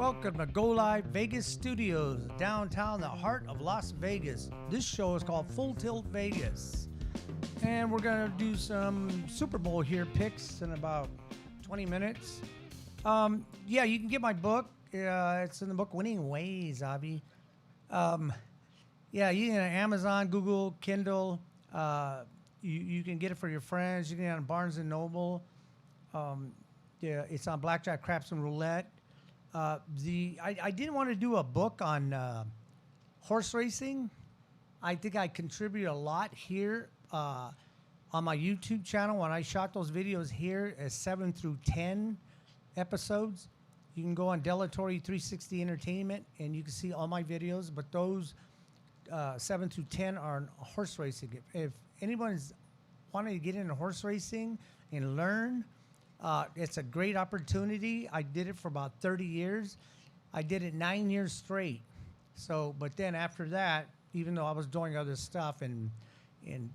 Welcome to Go Live Vegas Studios, downtown, the heart of Las Vegas. This show is called Full Tilt Vegas. And we're going to do some Super Bowl here picks in about 20 minutes. Yeah, you can get my book. It's in the book Winning Ways, Avi. Yeah, you can Amazon, Google, Kindle. You can get it for your friends. You can get it on Barnes & Noble. Yeah, it's on Blackjack, Craps, and Roulette. I didn't want to do a book on horse racing. I think I contribute a lot here on my YouTube channel when I shot those videos here as 7 through 10 episodes. You can go on Delatory 360 Entertainment and you can see all my videos, but those 7 through 10 are on horse racing. If anyone's wanting to get into horse racing and learn, it's a great opportunity. I did it for about 30 years. I did it 9 years straight. So, but then after that, even though I was doing other stuff and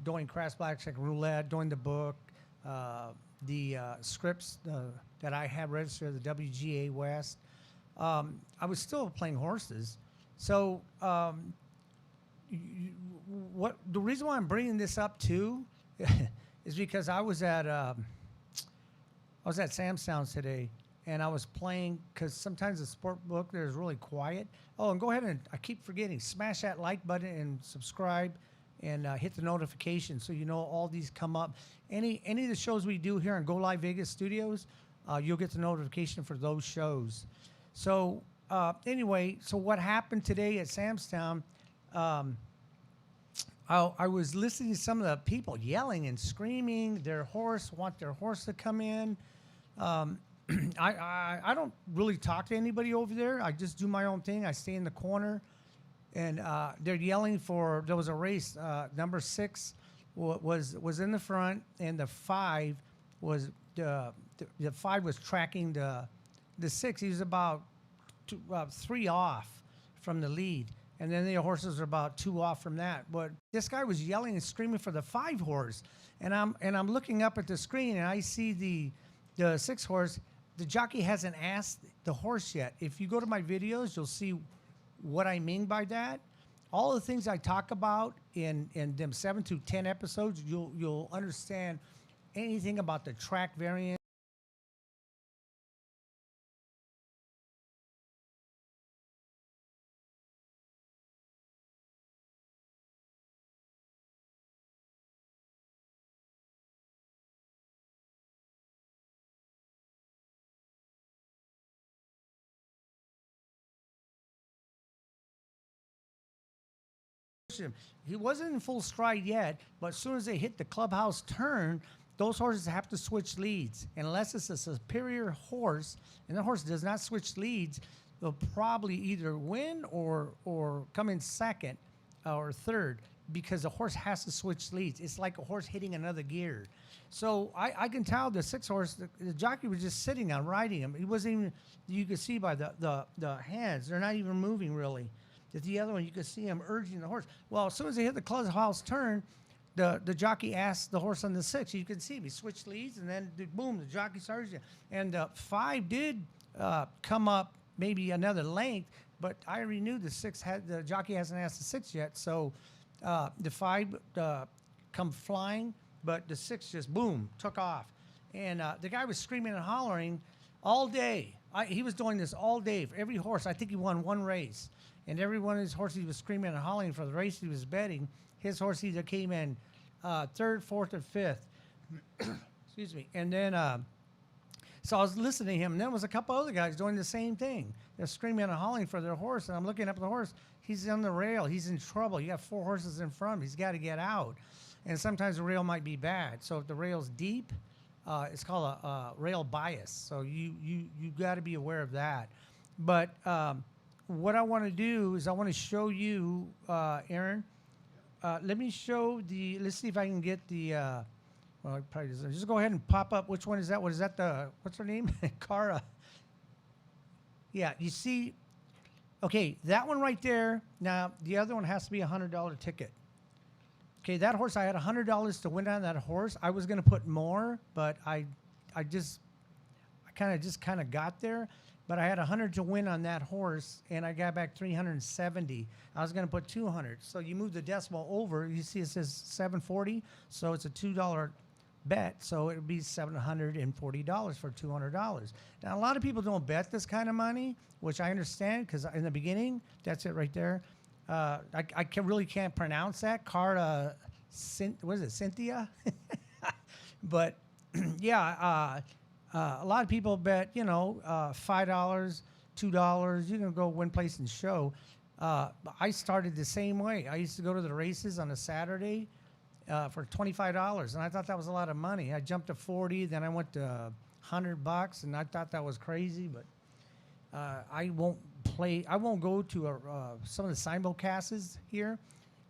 doing Craps, Blackjack, Roulette, doing the book, the scripts that I had registered at the WGA West, I was still playing horses. So, the reason why I'm bringing this up too is because I was at Sam's Sounds today, and I was playing, because sometimes the sport book there is really quiet. Oh, and go ahead and, I keep forgetting, smash that like button and subscribe and hit the notification so you know all these come up. Any of the shows we do here on Go Live Vegas Studios, you'll get the notification for those shows. So anyway, so what happened today at Sam's Town, I was listening to some of the people yelling and screaming. Want their horse to come in. I don't really talk to anybody over there. I just do my own thing. I stay in the corner, and they're yelling for. There was a race. Number 6 was in the front, and the 5 was the 5 was tracking the 6. He was about 3 off from the lead. And then the horses are about 2 off from that. But this guy was yelling and screaming for the 5 horse. And I'm looking up at the screen and I see the 6 horse. The jockey hasn't asked the horse yet. If you go to my videos, you'll see what I mean by that. All the things I talk about in them 7 to 10 episodes, you'll understand anything about the track variant. He wasn't in full stride yet, but as soon as they hit the clubhouse turn, those horses have to switch leads. And unless it's a superior horse, and the horse does not switch leads, they'll probably either win or come in second or third, because the horse has to switch leads. It's like a horse hitting another gear. So I can tell the 6 horse, the jockey was just sitting on riding him. He wasn't even, you could see by the hands, they're not even moving really. The other one, you could see him urging the horse. Well, as soon as they hit the clubhouse turn, the jockey asked the horse on the 6. You can see him. He switched leads, and then boom, the jockey started. And 5 did come up maybe another length, but I already knew the jockey hasn't asked the 6 yet. So the 5 come flying, but the 6 just boom took off. And the guy was screaming and hollering all day. He was doing this all day for every horse. I think he won 1 race. And every one of his horses, he was screaming and hollering for the race he was betting. His horse either came in 3rd, 4th, or 5th. Excuse me. And then, so I was listening to him. And then there was a couple other guys doing the same thing. They're screaming and hollering for their horse. And I'm looking up at the horse. He's on the rail. He's in trouble. You got 4 horses in front of him. He's got to get out. And sometimes the rail might be bad. So if the rail's deep, it's called a rail bias. So you got to be aware of that. But what I want to do is I want to show you, Aaron. Let me show let's see if I can get the, well, it probably doesn't. Just go ahead and pop up. Which one is that? What is that? What's her name? Cara. Yeah, you see, okay, that one right there. Now, the other one has to be a $100 ticket. Okay, that horse, I had $100 to win on that horse. I was going to put more, but I kind of got there, but I had 100 to win on that horse, and I got back 370. I was going to put 200. So you move the decimal over. You see it says 740, so it's a $2 bet. So it would be $740 for $200. Now, a lot of people don't bet this kind of money, which I understand because in the beginning, that's it right there. Really can't pronounce that. What is it, Cynthia? But yeah, a lot of people bet, $5, $2. You can go win, place, and show. I started the same way. I used to go to the races on a Saturday for $25, and I thought that was a lot of money. I jumped to 40, then I went to $100, and I thought that was crazy. But I won't go to some of the simulcasts here.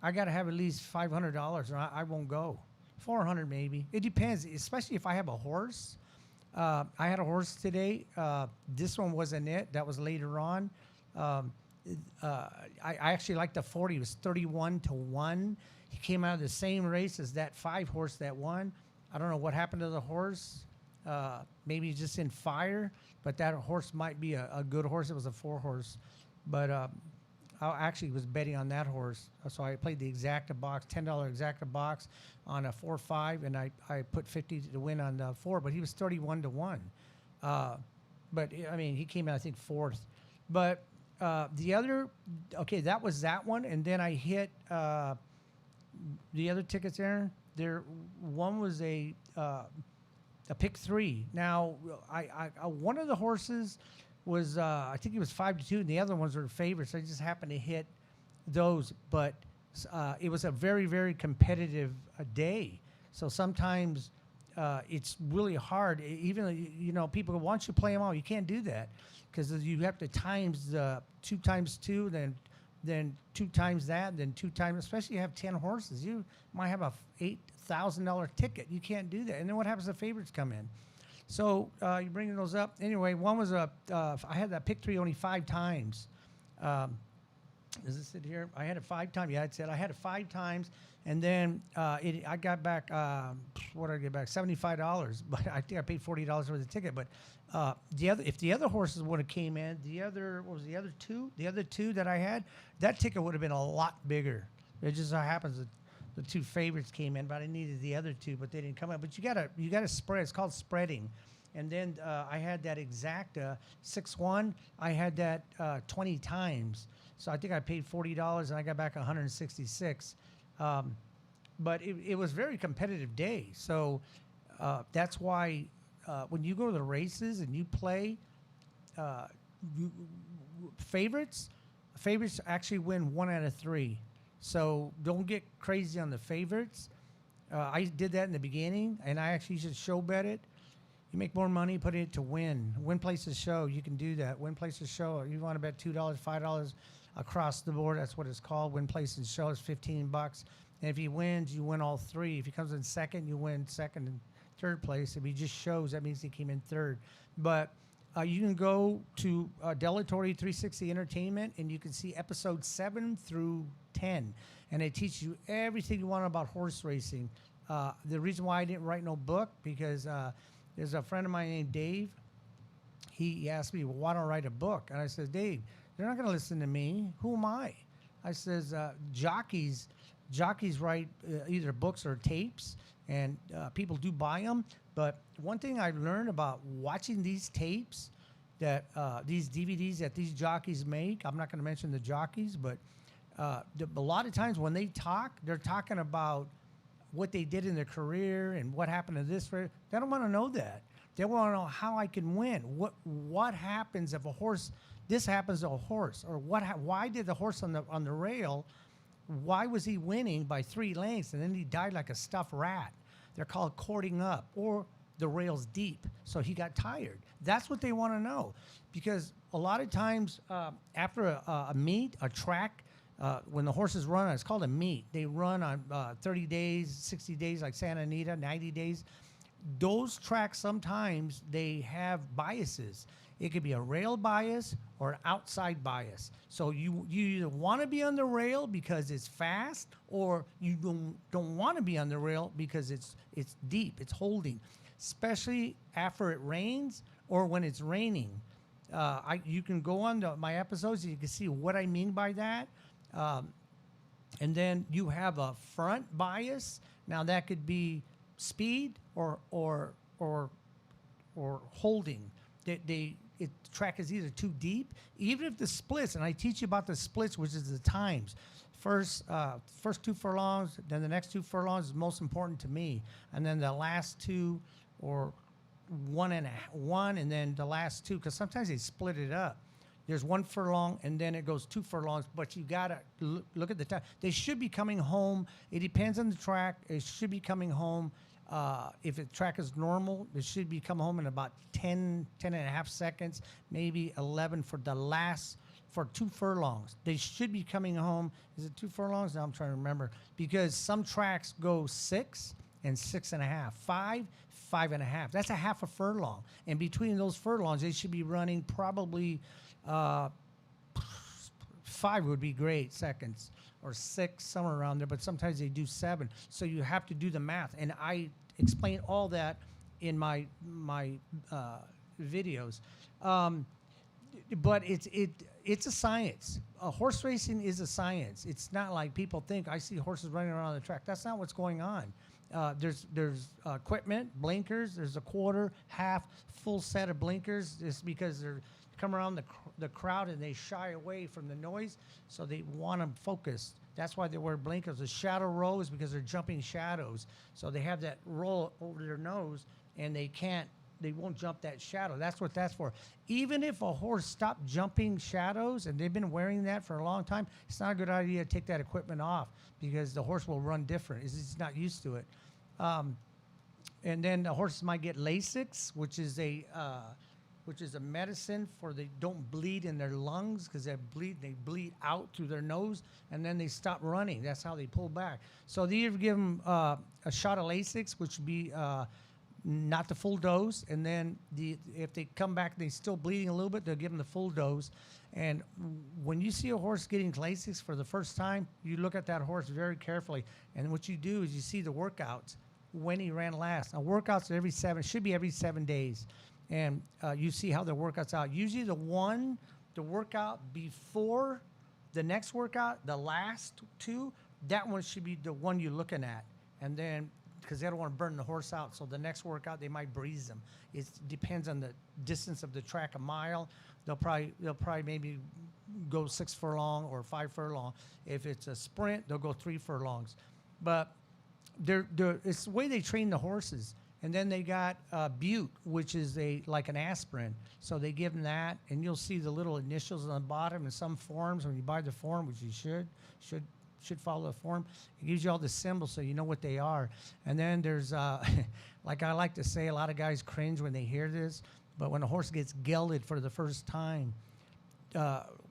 I got to have at least $500, or I won't go. 400 maybe. It depends, especially if I have a horse. I had a horse today. This one wasn't it. That was later on. I actually liked the 40. It was 31-1. He came out of the same race as that 5 horse that won. I don't know what happened to the horse. Maybe he's just in fire, but that horse might be a good horse. It was a 4 horse. But I actually was betting on that horse. So I played the exacta box, $10 exacta box on a 4-5, and I put 50 to win on the 4, but he was 31-1. But I mean, he came out, I think, 4th. But that was that one. And then I hit the other tickets there. One was a pick 3. Now, I one of the horses was I think he was 5-2, and the other ones were favorites. So I just happened to hit those, but it was a very, very competitive day. So sometimes it's really hard. Even people go, once you play them all, you can't do that because you have to times 2 times 2, then 2 times that, then 2 times. Especially you have 10 horses, you might have a $8,000 ticket. You can't do that. And then what happens if the favorites come in? So you're bringing those up. Anyway, one was I had that pick 3 only 5 times. Does it sit here? I had it 5 times. Yeah, it said I had it 5 times, and then I got back. What did I get back? $75. But I think I paid $40 for the ticket. But if the other horses would have came in, what was the other 2? The other 2 that I had, that ticket would have been a lot bigger. It just so happens that the 2 favorites came in, but I needed the other 2, but they didn't come in. But you gotta spread. It's called spreading. And then I had that exacta 6-1. I had that 20 times. So I think I paid $40 and I got back 166. But it was a very competitive day. So that's why when you go to the races and you play favorites actually win 1 out of 3. So don't get crazy on the favorites. I did that in the beginning, and I actually should show bet it. You make more money, put it to win. Win places show. You can do that. Win places show. You want to bet $2, $5 across the board. That's what it's called. Win places show is $15. And if he wins, you win all 3. If he comes in second, you win second and third place. If he just shows, that means he came in third. But you can go to Delatory 360 Entertainment, and you can see episode 7 through 10, and it teaches you everything you want about horse racing. The reason why I didn't write no book, because there's a friend of mine named Dave. He asked me, well, why don't I write a book? And I said, Dave, they're not going to listen to me. Who am I? I says, jockeys write either books or tapes, and people do buy them. But one thing I learned about watching these tapes, that these DVDs that these jockeys make, I'm not going to mention the jockeys, but a lot of times when they talk, they're talking about what they did in their career and what happened to this. They don't want to know that. They want to know how I can win. What happens if this happens to a horse, or why did the horse on the rail? Why was he winning by 3 lengths and then he died like a stuffed rat? They're called cording up, or the rail's deep, so he got tired. That's what they want to know, because a lot of times after a meet, a track, when the horses run, it's called a meet. They run on 30 days, 60 days, like Santa Anita, 90 days. Those tracks, sometimes they have biases. It could be a rail bias or an outside bias. So you either want to be on the rail because it's fast, or you don't want to be on the rail because it's deep, it's holding. Especially after it rains or when it's raining. You can go on my episodes and you can see what I mean by that. And then you have a front bias. Now that could be speed or holding. The track is either too deep, even if the splits, and I teach you about the splits, which is the times. First 2 furlongs, then the next 2 furlongs is most important to me, and then the last 2 or one, and then the last 2, because sometimes they split it up. There's 1 furlong, and then it goes 2 furlongs, but you gotta look at the time. They should be coming home. It depends on the track. It should be coming home. If the track is normal, it should be coming home in about 10 and a half seconds, maybe 11 for 2 furlongs. They should be coming home. Is it 2 furlongs? Now I'm trying to remember, because some tracks go 6 and 6.5, 5.5. That's a half a furlong. And between those furlongs, they should be running probably 5 would be great seconds, or 6, somewhere around there, but sometimes they do 7. So you have to do the math. And I explain all that in my videos. But it's a science. Horse racing is a science. It's not like people think, I see horses running around the track. That's not what's going on. There's equipment, blinkers. There's a quarter, half, full set of blinkers, just because they're come around the crowd and they shy away from the noise, so they want them focused. That's why they wear blinkers. The shadow row is because they're jumping shadows, so they have that roll over their nose, and they won't jump that shadow. That's what that's for. Even if a horse stopped jumping shadows and they've been wearing that for a long time, it's not a good idea to take that equipment off, because the horse will run different. It's not used to it. And then the horses might get Lasix, which is a medicine for they don't bleed in their lungs, because they bleed out through their nose, and then they stop running. That's how they pull back. So they either give them a shot of Lasix, which would be not the full dose, and then if they come back and they're still bleeding a little bit, they'll give them the full dose. And when you see a horse getting Lasix for the first time, you look at that horse very carefully, and what you do is you see the workouts when he ran last. Now workouts should be every 7 days. And you see how the workout's out. Usually the workout before the next workout, the last 2, that one should be the one you're looking at. And then, because they don't want to burn the horse out, so the next workout, they might breeze them. It depends on the distance of the track, a mile. They'll probably maybe go 6 furlong or 5 furlong. If it's a sprint, they'll go 3 furlongs. But it's the way they train the horses. And then they got Butte, which is like an aspirin. So they give them that, and you'll see the little initials on the bottom in some forms. When you buy the form, which you should follow the form, it gives you all the symbols so you know what they are. And then there's, like I like to say, a lot of guys cringe when they hear this, but when a horse gets gelded for the first time,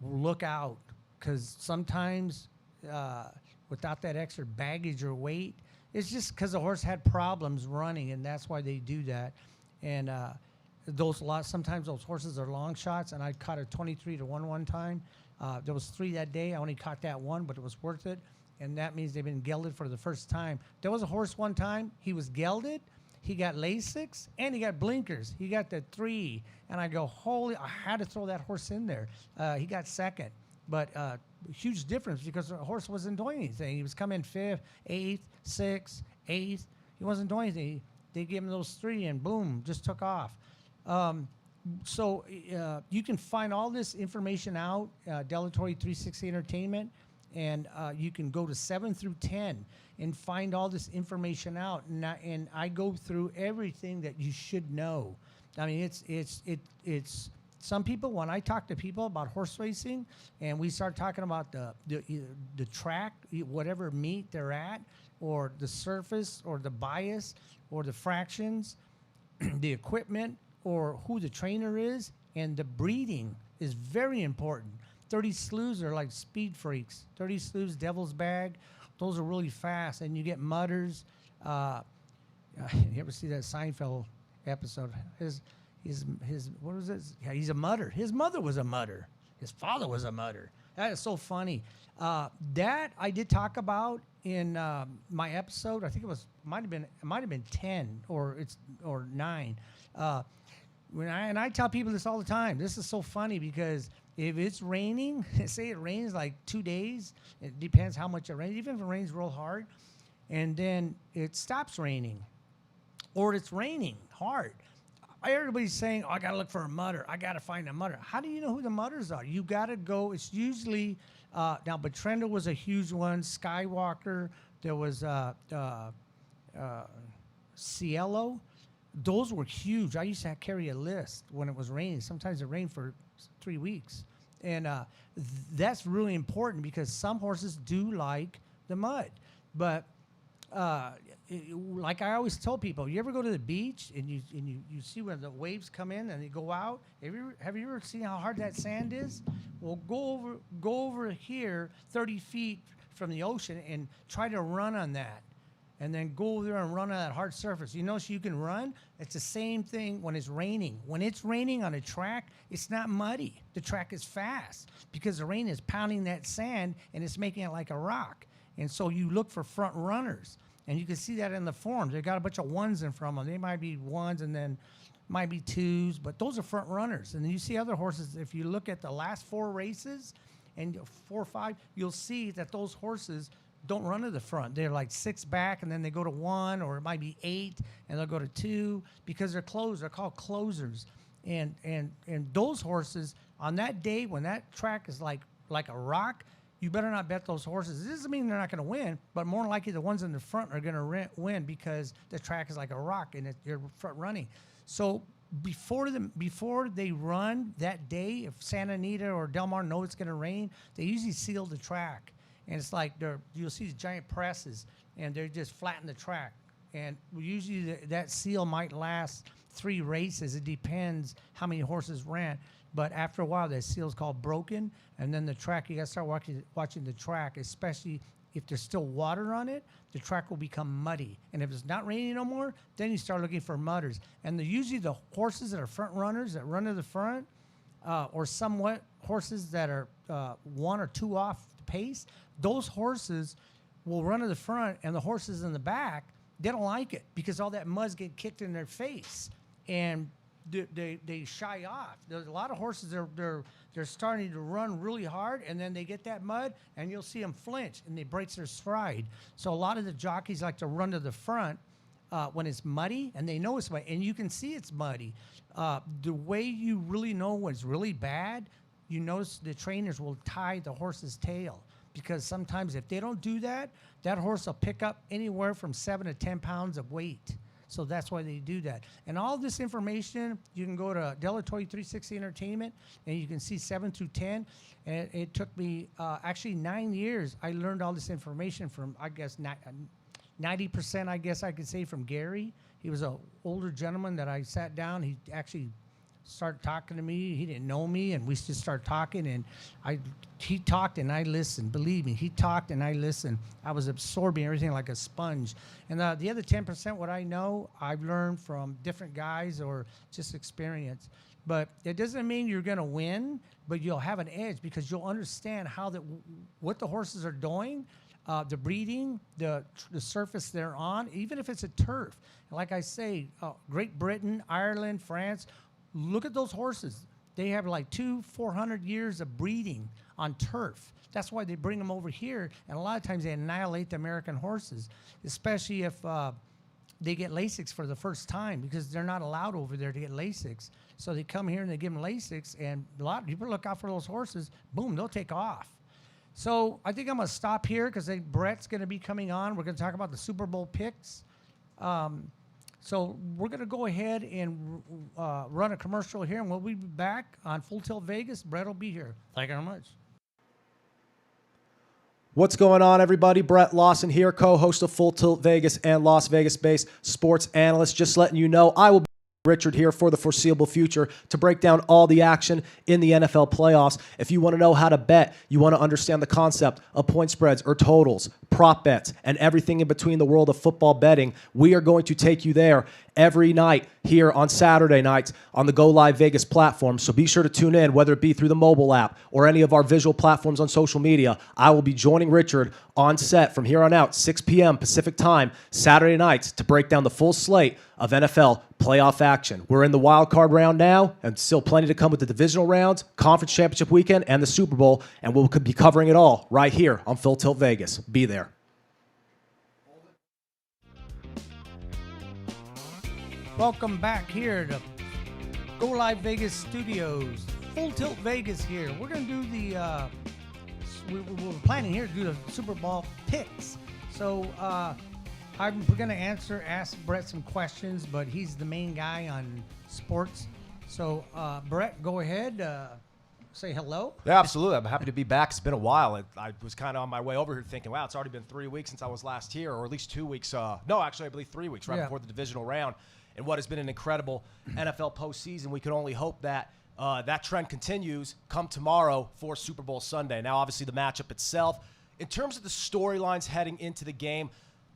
look out, because sometimes without that extra baggage or weight, it's just because the horse had problems running, and that's why they do that. And sometimes those horses are long shots, and I caught a 23 to 1 one time. There was 3 that day. I only caught that 1, but it was worth it. And that means they've been gelded for the first time. There was a horse one time, he was gelded, he got Lasix, and he got blinkers. He got the 3, and I go, I had to throw that horse in there. He got second. But huge difference, because the horse wasn't doing anything. He was coming 5th, 8th, 6th, 8th. He wasn't doing anything. They gave him those 3, and boom, just took off. So you can find all this information out, Delatory 360 Entertainment, and you can go to 7 through 10 and find all this information out. And I go through everything that you should know. I mean, it's some people, when I talk to people about horse racing and we start talking about the track, whatever meet they're at, or the surface, or the bias, or the fractions, the equipment, or who the trainer is, and the breeding is very important. 30 slews are like speed freaks. 30 slews, Devil's Bag, those are really fast, and you get mudders. You ever see that Seinfeld episode? His what was it? Yeah, he's a mudder. His mother was a mudder. His father was a mudder. That is so funny. That I did talk about in my episode. I think it might have been 10 or 9. And I tell people this all the time. This is so funny because if it's raining, say it rains like 2 days, it depends how much it rains, even if it rains real hard, and then it stops raining, or it's raining hard. Everybody's saying, oh, I got to look for a mutter. I got to find a mutter. How do you know who the mutters are? You got to go. It's usually, now, Bertrenda was a huge one. Skywalker. There was Cielo. Those were huge. I used to carry a list when it was raining. Sometimes it rained for 3 weeks. And that's really important because some horses do like the mud. But like I always tell people, you ever go to the beach and you see when the waves come in and they go out? Have you ever seen how hard that sand is? Well, go over here 30 feet from the ocean and try to run on that. And then go over there and run on that hard surface. You notice you can run? It's the same thing when it's raining. When it's raining on a track, it's not muddy. The track is fast because the rain is pounding that sand and it's making it like a rock. And so you look for front runners. And you can see that in the forms. They've got a bunch of ones in front of them. They might be ones and then might be twos, but those are front runners. And then you see other horses, if you look at the last 4 races and 4 or 5, you'll see that those horses don't run to the front. They're like 6 back, and then they go to 1, or it might be 8, and they'll go to 2 because they're closed. They're called closers. And those horses, on that day when that track is like a rock, you better not bet those horses. It doesn't mean they're not going to win, but more likely the ones in the front are going to win because the track is like a rock and you're front running. So before they run that day, if Santa Anita or Del Mar know it's going to rain, they usually seal the track. And it's like you'll see these giant presses, and they're just flatten the track. And usually that seal might last 3 races. It depends how many horses ran. But after a while, that seal is called broken, and then the track, you got to start watching the track, especially if there's still water on it, the track will become muddy. And if it's not raining no more, then you start looking for mudders. And usually the horses that are front runners that run to the front, or somewhat horses that are 1 or 2 off the pace, those horses will run to the front, and the horses in the back, they don't like it because all that mud's getting kicked in their face, and they shy off. There's a lot of horses they're starting to run really hard, and then they get that mud, and you'll see them flinch, and they break their stride. So a lot of the jockeys like to run to the front when it's muddy, and they know it's muddy, and you can see it's muddy. The way you really know when it's really bad, you notice the trainers will tie the horse's tail. Because sometimes if they don't do that, that horse will pick up anywhere from 7 to 10 pounds of weight. So that's why they do that. And all this information, you can go to De La Torre 360 Entertainment, and you can see 7 through 10. And it took me actually 9 years. I learned all this information from, I guess, 90%, I guess I could say, from Gary. He was an older gentleman that I sat down. He actually started talking to me. He didn't know me, and we just started talking, and he talked and I listened. Believe me, he talked and I listened. I was absorbing everything like a sponge. And the other 10%, what I know, I've learned from different guys or just experience. But it doesn't mean you're going to win, but you'll have an edge because you'll understand what the horses are doing, the breeding, the surface they're on, even if it's a turf. Like I say, Great Britain, Ireland, France, look at those horses. They have like 400 years of breeding on turf. That's why they bring them over here, and a lot of times they annihilate the American horses, especially if they get Lasix for the first time because they're not allowed over there to get Lasix. So they come here and they give them Lasix, and a lot of people look out for those horses. Boom, they'll take off. So I think I'm going to stop here because Brett's going to be coming on. We're going to talk about the Super Bowl picks. So we're going to go ahead and run a commercial here, and we'll be back on Full Tilt Vegas. Brett will be here. Thank you very much. What's going on, everybody? Brett Lawson here, co-host of Full Tilt Vegas and Las Vegas-based sports analyst. Just letting you know, I will be Richard here for the foreseeable future to break down all the action in the NFL playoffs. If you want to know how to bet, you want to understand the concept of point spreads or totals, prop bets, and everything in between the world of football betting, we are going to take you there every night, here on Saturday nights on the Go Live Vegas platform. So be sure to tune in, whether it be through the mobile app or any of our visual platforms on social media. I will be joining Richard on set from here on out, 6 p.m. Pacific time, Saturday nights, to break down the full slate of NFL playoff action. We're in the wild card round now, and still plenty to come with the divisional rounds, conference championship weekend, and the Super Bowl, and we'll be covering it all right here on Full Tilt Vegas. Be there. Welcome back here to Go Live Vegas Studios. Full Tilt Vegas here. We're going to do the, we're planning here to do the Super Bowl picks. So I'm going to ask Brett some questions, but he's the main guy on sports. So Brett, go ahead. Say hello. Yeah, absolutely. I'm happy to be back. It's been a while. I was kind of on my way over here thinking, wow, it's already been 3 weeks since I was last here, or at least 2 weeks. No, actually, I believe 3 weeks, right before the divisional round. And what has been an incredible NFL postseason. We can only hope that that trend continues come tomorrow for Super Bowl Sunday. Now, obviously, the matchup itself, in terms of the storylines heading into the game,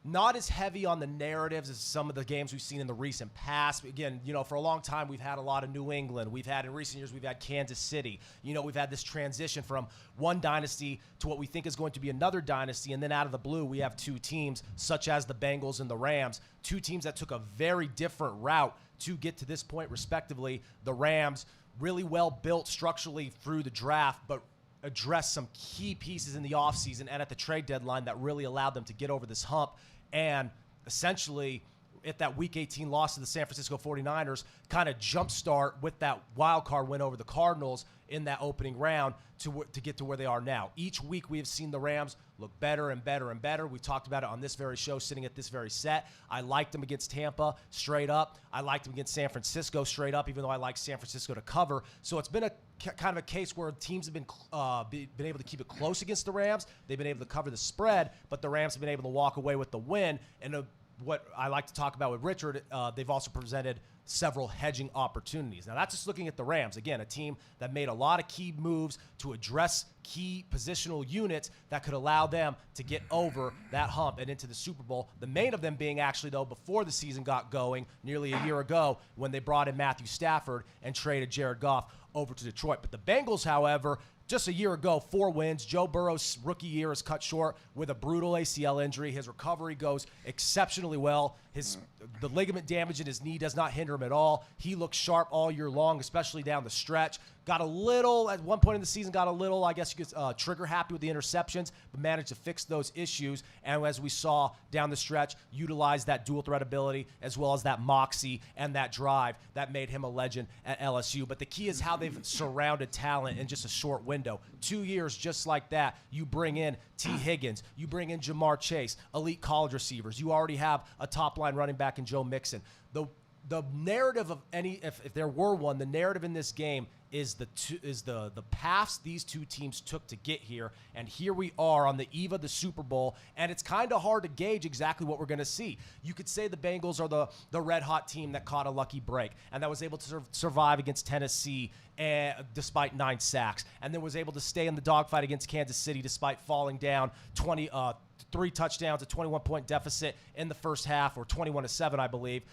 not as heavy on the narratives as some of the games we've seen in the recent past. Again, for a long time, we've had a lot of New England. In recent years, we've had Kansas City. We've had this transition from one dynasty to what we think is going to be another dynasty. And then out of the blue, we have two teams, such as the Bengals and the Rams, two teams that took a very different route to get to this point, respectively. The Rams, really well built structurally through the draft, but addressed some key pieces in the offseason and at the trade deadline that really allowed them to get over this hump. And essentially, at that Week 18 loss to the San Francisco 49ers, kind of jumpstart with that wild card win over the Cardinals in that opening round to get to where they are now. Each week we have seen the Rams look better and better and better. We talked about it on this very show, sitting at this very set. I liked them against Tampa straight up. I liked them against San Francisco straight up, even though I like San Francisco to cover. So it's been a kind of a case where teams have been able to keep it close against the Rams. They've been able to cover the spread, but the Rams have been able to walk away with the win. And what I like to talk about with Richard, they've also presented several hedging opportunities. Now, that's just looking at the Rams. Again, a team that made a lot of key moves to address key positional units that could allow them to get over that hump and into the Super Bowl. The main of them being actually, though, before the season got going nearly a year ago when they brought in Matthew Stafford and traded Jared Goff over to Detroit. But the Bengals, however, just a year ago, 4 wins. Joe Burrow's rookie year is cut short with a brutal ACL injury. His recovery goes exceptionally well. The ligament damage in his knee does not hinder him at all. He looks sharp all year long, especially down the stretch. At one point in the season, I guess you could trigger happy with the interceptions, but managed to fix those issues. And as we saw down the stretch, utilized that dual threat ability as well as that moxie and that drive that made him a legend at LSU. But the key is how they've surrounded talent in just a short window. 2 years just like that. You bring in T. Higgins. You bring in Jamar Chase, elite college receivers. You already have a top-line running back in Joe Mixon. The narrative of if there were one, the narrative in this game is the paths these two teams took to get here, and here we are on the eve of the Super Bowl, and it's kind of hard to gauge exactly what we're going to see. You could say the Bengals are the red-hot team that caught a lucky break and that was able to survive against Tennessee despite 9 sacks, and then was able to stay in the dogfight against Kansas City despite falling down 3 touchdowns, a 21-point deficit in the first half, or 21-7, I believe.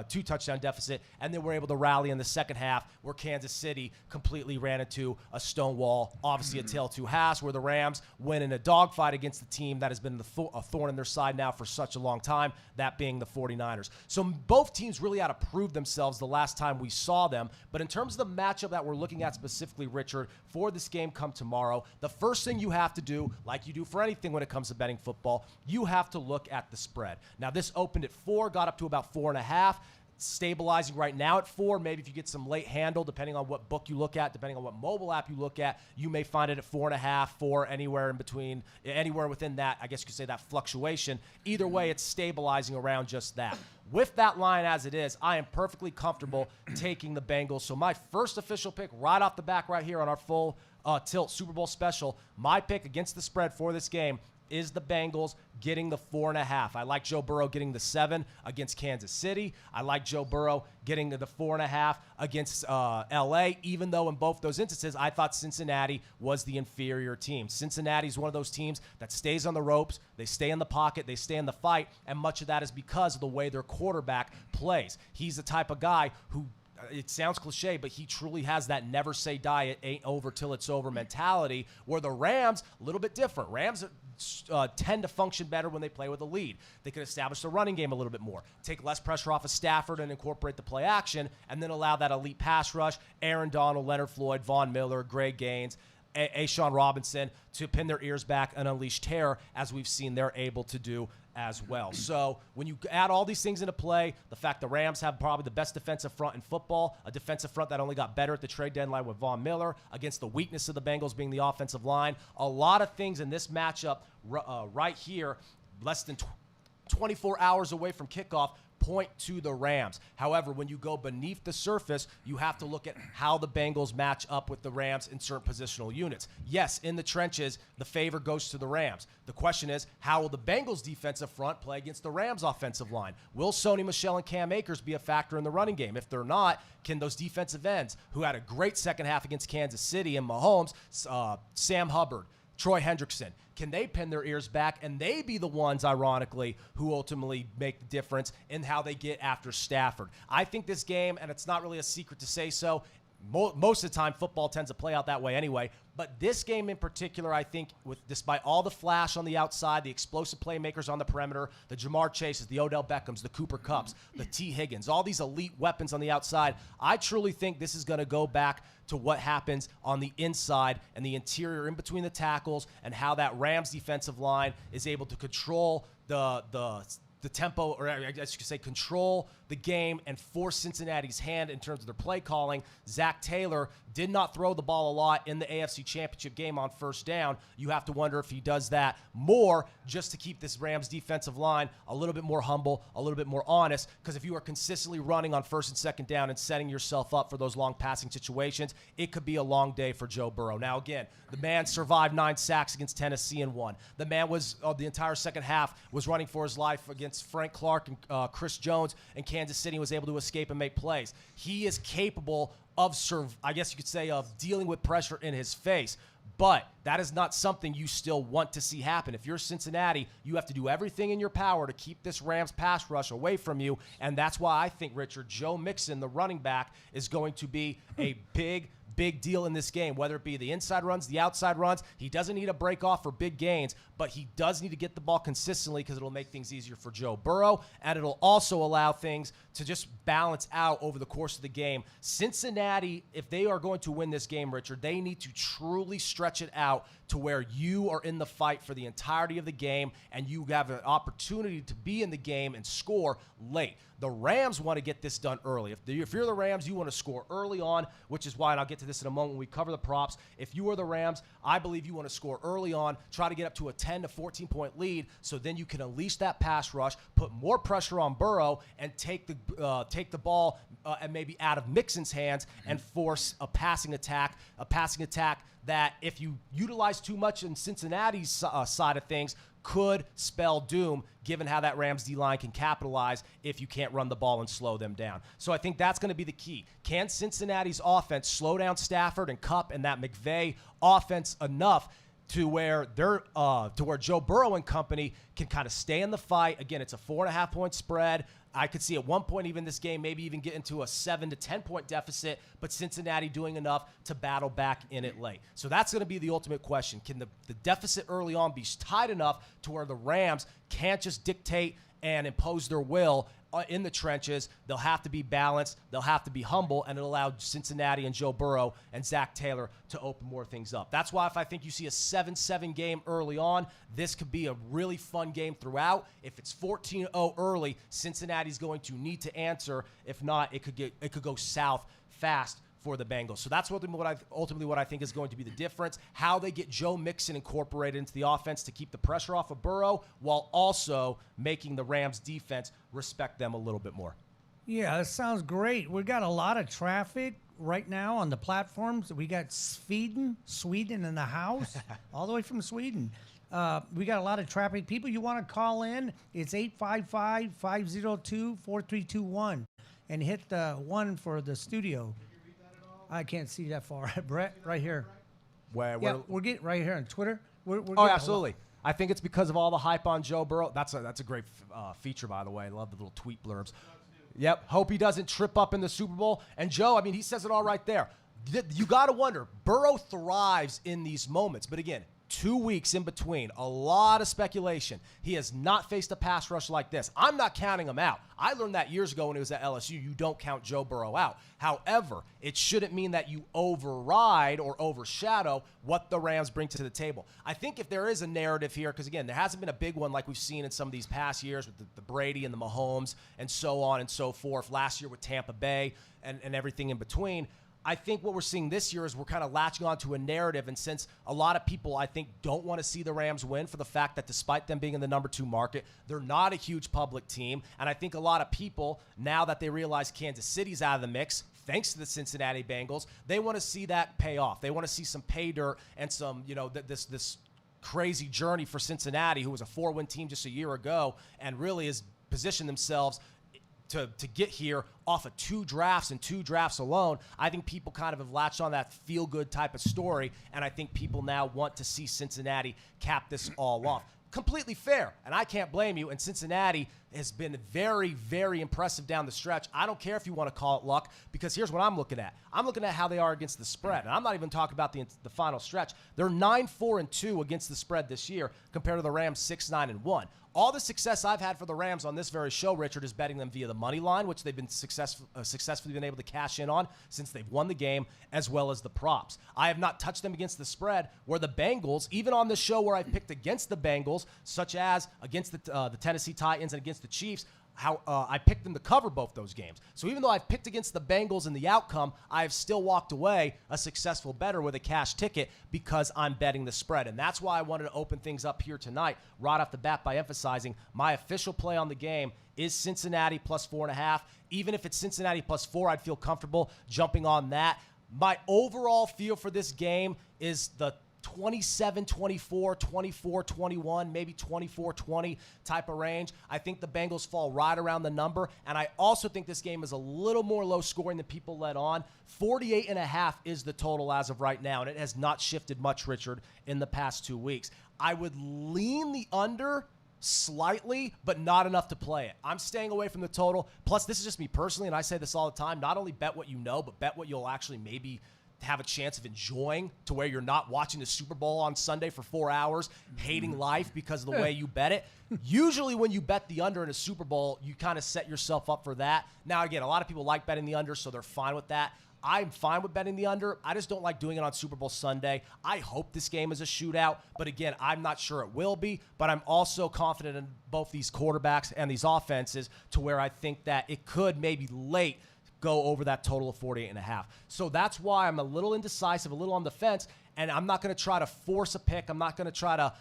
2 touchdown deficit, and then we're able to rally in the second half where Kansas City completely ran into a stone wall, obviously a tale of two halves, where the Rams win in a dogfight against the team that has been a thorn in their side now for such a long time, that being the 49ers. So both teams really had to prove themselves the last time we saw them, but in terms of the matchup that we're looking at specifically, Richard, for this game come tomorrow, the first thing you have to do, like you do for anything when it comes to betting football, you have to look at the spread. Now, this opened at 4, got up to about 4.5, stabilizing right now at 4. Maybe if you get some late handle, depending on what book you look at, depending on what mobile app you look at, you may find it at 4.5, 4, anywhere in between, anywhere within that, I guess you could say that fluctuation. Either way, it's stabilizing around just that. With that line as it is, I am perfectly comfortable taking the Bengals. So my first official pick right off the back right here on our full tilt Super Bowl special, my pick against the spread for this game is the Bengals getting the 4.5. I like Joe Burrow getting the 7 against Kansas City. I like Joe Burrow getting the 4.5 against LA, even though in both those instances, I thought Cincinnati was the inferior team. Cincinnati's one of those teams that stays on the ropes. They stay in the pocket. They stay in the fight. And much of that is because of the way their quarterback plays. He's the type of guy who, it sounds cliche, but he truly has that never say die, it ain't over till it's over mentality, where the Rams, a little bit different. Rams tend to function better when they play with a lead. They can establish the running game a little bit more, take less pressure off of Stafford and incorporate the play action, and then allow that elite pass rush, Aaron Donald, Leonard Floyd, Von Miller, Greg Gaines, A'Shawn Robinson, to pin their ears back and unleash terror, as we've seen they're able to do as well. So when you add all these things into play, the fact the Rams have probably the best defensive front in football, a defensive front that only got better at the trade deadline with Von Miller, against the weakness of the Bengals being the offensive line, a lot of things in this matchup right here, less than 24 hours away from kickoff, point to the Rams. However, when you go beneath the surface, you have to look at how the Bengals match up with the Rams in certain positional units. Yes, in the trenches, the favor goes to the Rams. The question is, how will the Bengals defensive front play against the Rams offensive line? Will Sony Michel and Cam Akers be a factor in the running game? If they're not, can those defensive ends, who had a great second half against Kansas City and Mahomes, Sam Hubbard, Troy Hendrickson, can they pin their ears back and they be the ones, ironically, who ultimately make the difference in how they get after Stafford? I think this game, and it's not really a secret to say so, most of the time football tends to play out that way anyway, but this game in particular, I think, despite all the flash on the outside, the explosive playmakers on the perimeter, the Jamar Chases, the Odell Beckhams, the Cooper Kupps, the T. Higgins, all these elite weapons on the outside, I truly think this is going to go back to what happens on the inside and the interior in between the tackles, and how that Rams defensive line is able to control the tempo, or I guess you could say control the game and force Cincinnati's hand in terms of their play calling. Zach Taylor did not throw the ball a lot in the AFC Championship game on first down. You have to wonder if he does that more just to keep this Rams defensive line a little bit more humble, a little bit more honest, because if you are consistently running on first and second down and setting yourself up for those long passing situations, it could be a long day for Joe Burrow. Now, again, the man survived 9 sacks against Tennessee and won. The man was, the entire second half, was running for his life against Frank Clark and Chris Jones, and Kansas City was able to escape and make plays. He is capable of, I guess you could say, of dealing with pressure in his face. But that is not something you still want to see happen. If you're Cincinnati, you have to do everything in your power to keep this Rams pass rush away from you. And that's why I think, Richard, Joe Mixon, the running back, is going to be a big deal in this game, whether it be the inside runs, the outside runs. He doesn't need to break off for big gains, but he does need to get the ball consistently, because it'll make things easier for Joe Burrow, and it'll also allow things to just balance out over the course of the game. Cincinnati, if they are going to win this game, Richard, they need to truly stretch it out to where you are in the fight for the entirety of the game and you have an opportunity to be in the game and score late. The Rams want to get this done early. If you're the Rams, you want to score early on, which is why, and I'll get to this in a moment when we cover the props, if you are the Rams, I believe you want to score early on, try to get up to a 10 to 14-point lead, so then you can unleash that pass rush, put more pressure on Burrow, and take the ball and maybe out of Mixon's hands and force a passing attack that, if you utilize too much in Cincinnati's side of things, could spell doom, given how that Rams D-line can capitalize if you can't run the ball and slow them down. So I think that's going to be the key. Can Cincinnati's offense slow down Stafford and Kupp and that McVay offense enough to where Joe Burrow and company can kind of stay in the fight? Again, it's a 4.5-point spread. I could see at one point even this game maybe even get into a 7 to 10-point deficit, but Cincinnati doing enough to battle back in it late. So that's going to be the ultimate question. Can the deficit early on be tight enough to where the Rams can't just dictate and impose their will in the trenches? They'll have to be balanced, they'll have to be humble, and it'll allow Cincinnati and Joe Burrow and Zach Taylor to open more things up. That's why if I think you see a 7-7 game early on, this could be a really fun game throughout. If it's 14-0 early, Cincinnati's going to need to answer. If not, it could go south fast for the Bengals. So that's ultimately what I think is going to be the difference, how they get Joe Mixon incorporated into the offense to keep the pressure off of Burrow while also making the Rams defense respect them a little bit more. Yeah, that sounds great. We got a lot of traffic. right now on the platforms, we got Sweden in the house, all the way from Sweden. We got a lot of traffic. People, you want to call in, it's 855-502-4321 and hit the 1 for the studio. I can't see that far. Brett, right here. Where We're getting right here on Twitter. We're Oh, getting absolutely. I think it's because of all the hype on Joe Burrow. That's a great feature, by the way. I love the little tweet blurbs. Yep. Hope he doesn't trip up in the Super Bowl. And Joe, I mean, he says it all right there. You got to wonder. Burrow thrives in these moments. But again, 2 weeks in between, a lot of speculation. He has not faced a pass rush like this. I'm not counting him out. I learned that years ago when he was at LSU. You don't count Joe Burrow out. However, it shouldn't mean that you override or overshadow what the Rams bring to the table. I think if there is a narrative here, because again, there hasn't been a big one like we've seen in some of these past years with the Brady and the Mahomes and so on and so forth. Last year with Tampa Bay and everything in between. I think what we're seeing this year is we're kind of latching on to a narrative, and since a lot of people, I think, don't want to see the Rams win for the fact that despite them being in the number 2 market, they're not a huge public team, and I think a lot of people, now that they realize Kansas City's out of the mix, thanks to the Cincinnati Bengals, they want to see that pay off. They want to see some pay dirt and some, this crazy journey for Cincinnati, who was a 4-win team just a year ago, and really has positioned themselves to get here off of 2 drafts and 2 drafts alone. I think people kind of have latched on that feel-good type of story, and I think people now want to see Cincinnati cap this all off. Completely fair, and I can't blame you, and Cincinnati has been very, very impressive down the stretch. I don't care if you want to call it luck, because here's what I'm looking at. I'm looking at how they are against the spread, and I'm not even talking about the final stretch. They're 9-4-2 against the spread this year compared to the Rams 6-9-1. All the success I've had for the Rams on this very show, Richard, is betting them via the money line, which they've been successfully been able to cash in on since they've won the game, as well as the props. I have not touched them against the spread, where the Bengals, even on the show where I picked against the Bengals, such as against the Tennessee Titans and against the Chiefs, I picked them to cover both those games. So even though I've picked against the Bengals in the outcome, I have still walked away a successful bettor with a cash ticket because I'm betting the spread. And that's why I wanted to open things up here tonight right off the bat by emphasizing my official play on the game is Cincinnati plus 4.5. Even if it's Cincinnati plus 4, I'd feel comfortable jumping on that. My overall feel for this game is the 27-24, 24-21, maybe 24-20 type of range. I think the Bengals fall right around the number, and I also think this game is a little more low scoring than people let on. 48.5 is the total as of right now, and it has not shifted much, Richard, in the past 2 weeks. I would lean the under slightly, but not enough to play it. I'm staying away from the total. Plus, this is just me personally, and I say this all the time, not only bet what you know, but bet what you'll actually maybe have a chance of enjoying, to where you're not watching the Super Bowl on Sunday for 4 hours, hating life because of the way you bet it. Usually when you bet the under in a Super Bowl, you kind of set yourself up for that. Now, again, a lot of people like betting the under, so they're fine with that. I'm fine with betting the under. I just don't like doing it on Super Bowl Sunday. I hope this game is a shootout, but again, I'm not sure it will be, but I'm also confident in both these quarterbacks and these offenses, to where I think that it could maybe late go over that total of 48.5. So that's why I'm a little indecisive, a little on the fence, and I'm not going to try to force a pick. I'm not going to try to,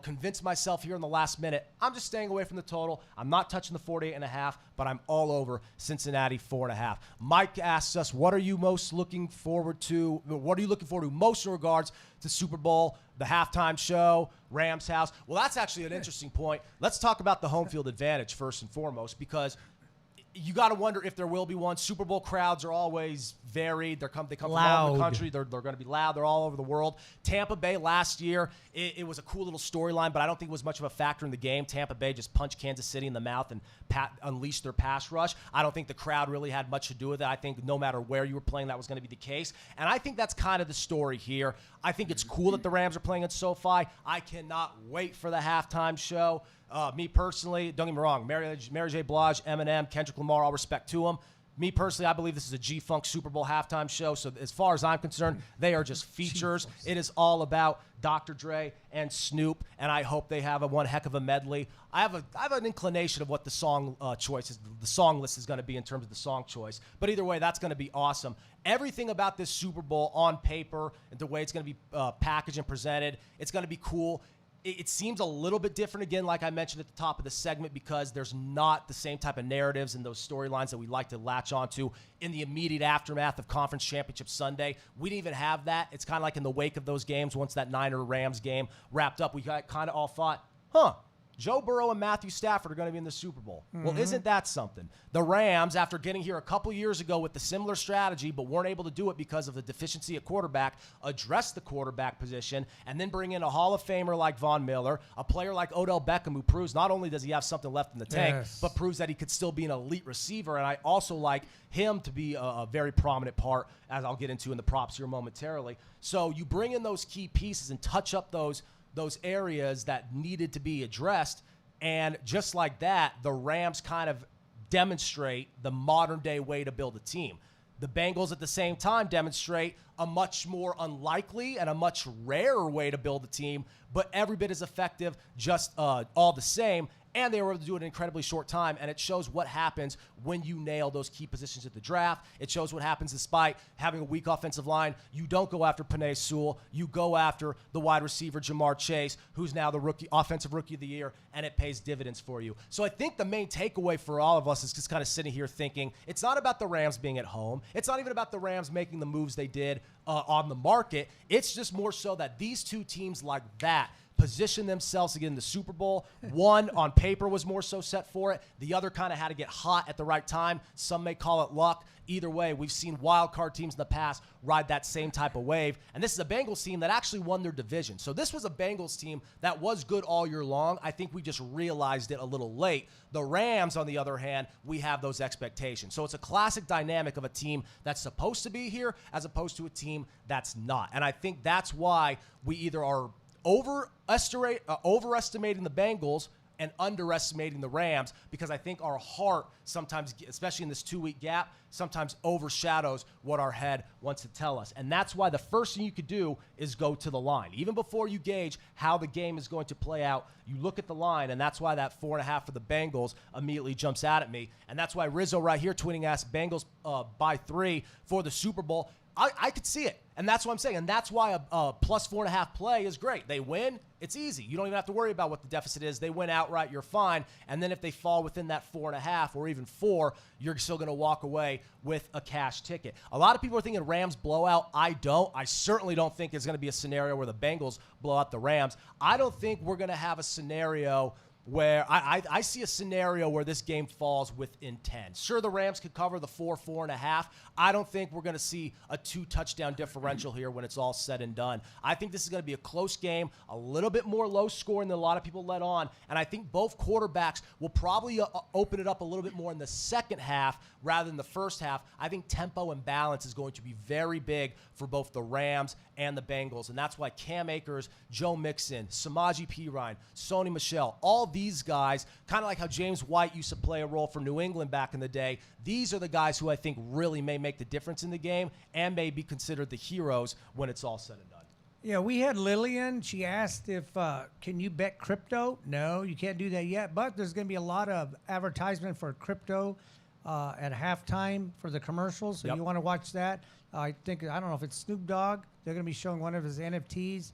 convince myself here in the last minute. I'm just staying away from the total. I'm not touching the 48.5, but I'm all over Cincinnati 4.5. Mike asks us, what are you looking forward to most in regards to Super Bowl, the halftime show, Rams house? Well, that's actually an interesting point. Let's talk about the home field advantage first and foremost, because you got to wonder if there will be one. Super Bowl crowds are always varied. They come from all over the country. They're going to be loud. They're all over the world. Tampa Bay last year, it was a cool little storyline, but I don't think it was much of a factor in the game. Tampa Bay just punched Kansas City in the mouth and unleashed their pass rush. I don't think the crowd really had much to do with it. I think no matter where you were playing, that was going to be the case. And I think that's kind of the story here. I think it's cool that the Rams are playing at SoFi. I cannot wait for the halftime show. Me personally, don't get me wrong, Mary J. Blige, Eminem, Kendrick Lamar, all respect to them. Me personally, I believe this is a G-Funk Super Bowl halftime show. So as far as I'm concerned, they are just features. It is all about Dr. Dre and Snoop, and I hope they have one heck of a medley. I have an inclination of what the song choice is, the song list is going to be in terms of the song choice. But either way, that's going to be awesome. Everything about this Super Bowl on paper and the way it's going to be packaged and presented, it's going to be cool. it seems a little bit different again, like I mentioned at the top of the segment, because there's not the same type of narratives and those storylines that we like to latch onto in the immediate aftermath of Conference Championship Sunday. We didn't even have that. It's kind of like in the wake of those games, once that Niner-Rams game wrapped up, we kind of all thought, Joe Burrow and Matthew Stafford are going to be in the Super Bowl. Well, isn't that something? The Rams, after getting here a couple years ago with the similar strategy, but weren't able to do it because of the deficiency at quarterback, address the quarterback position, and then bring in a Hall of Famer like Von Miller, a player like Odell Beckham, who proves not only does he have something left in the tank, but proves that he could still be an elite receiver. And I also like him to be a very prominent part, as I'll get into in the props here momentarily. So you bring in those key pieces and touch up those areas that needed to be addressed. And just like that, the Rams kind of demonstrate the modern day way to build a team. The Bengals at the same time demonstrate a much more unlikely and a much rarer way to build a team, but every bit as effective, just all the same. And they were able to do it in an incredibly short time, and it shows what happens when you nail those key positions at the draft. It shows what happens despite having a weak offensive line. You don't go after Penei Sewell. You go after the wide receiver, Jamar Chase, who's now the offensive rookie of the year, and it pays dividends for you. So I think the main takeaway for all of us is just kind of sitting here thinking, it's not about the Rams being at home. It's not even about the Rams making the moves they did on the market. It's just more so that these two teams like that position themselves to get in the Super Bowl. One, on paper, was more so set for it. The other kind of had to get hot at the right time. Some may call it luck. Either way, we've seen wild card teams in the past ride that same type of wave. And this is a Bengals team that actually won their division. So this was a Bengals team that was good all year long. I think we just realized it a little late. The Rams, on the other hand, we have those expectations. So it's a classic dynamic of a team that's supposed to be here as opposed to a team that's not. And I think that's why we either are overestimating the Bengals and underestimating the Rams, because I think our heart sometimes, especially in this 2-week gap, sometimes overshadows what our head wants to tell us. And that's why the first thing you could do is go to the line. Even before you gauge how the game is going to play out, you look at the line, and that's why that 4.5 for the Bengals immediately jumps out at me. And that's why Rizzo right here tweeting us Bengals by 3 for the Super Bowl. I could see it, and that's what I'm saying, and that's why a plus 4.5 play is great. They win, it's easy. You don't even have to worry about what the deficit is. They win outright, you're fine, and then if they fall within that 4.5 or even 4, you're still going to walk away with a cash ticket. A lot of people are thinking Rams blowout. I don't. I certainly don't think it's going to be a scenario where the Bengals blow out the Rams. I don't think we're going to have a scenario where I see a scenario where this game falls within 10. Sure, the Rams could cover the 4.5. I don't think we're going to see a 2-touchdown differential here when it's all said and done. I think this is going to be a close game, a little bit more low scoring than a lot of people let on, and I think both quarterbacks will probably open it up a little bit more in the second half rather than the first half. I think tempo and balance is going to be very big for both the Rams and the Bengals, and that's why Cam Akers, Joe Mixon, Samaje Perine, Sony Michel, all these guys, kind of like how James White used to play a role for New England back in the day, these are the guys who I think really may make the difference in the game and may be considered the heroes when it's all said and done. Yeah, we had Lillian. She asked if, can you bet crypto? No, you can't do that yet, but there's going to be a lot of advertisement for crypto at halftime for the commercials, so you want to watch that. I don't know if it's Snoop Dogg. They're going to be showing one of his NFTs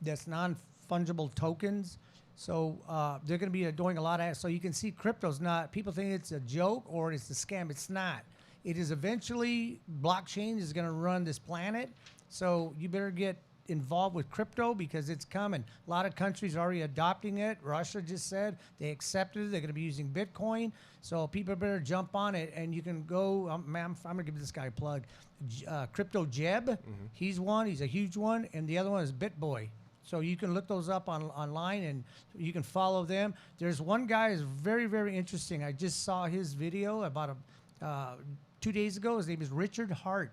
that's non-fungible tokens. So they're going to be doing a lot of, so you can see crypto's not, people think it's a joke or it's a scam. It's not. It is eventually, blockchain is going to run this planet. So you better get involved with crypto because it's coming. A lot of countries are already adopting it. Russia just said they accepted it. They're going to be using Bitcoin. So people better jump on it. And you can go, I'm going to give this guy a plug. Crypto Jeb, he's one. He's a huge one. And the other one is BitBoy. So you can look those up online and you can follow them. There's one guy who's very, very interesting. I just saw his video about 2 days ago. His name is Richard Hart.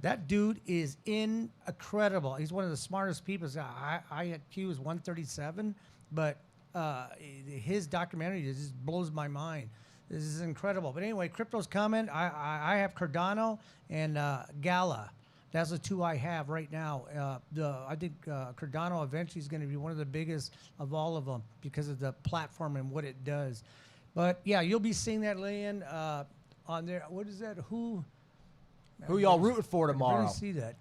That dude is incredible. He's one of the smartest people. IQ is 137, but his documentary just blows my mind. This is incredible. But anyway, crypto's coming. I have Cardano and Gala. That's the two I have right now. I think Cardano eventually is going to be one of the biggest of all of them because of the platform and what it does. But yeah, you'll be seeing that, Lillian, on there. What is that? Who y'all rooting for tomorrow? I see that.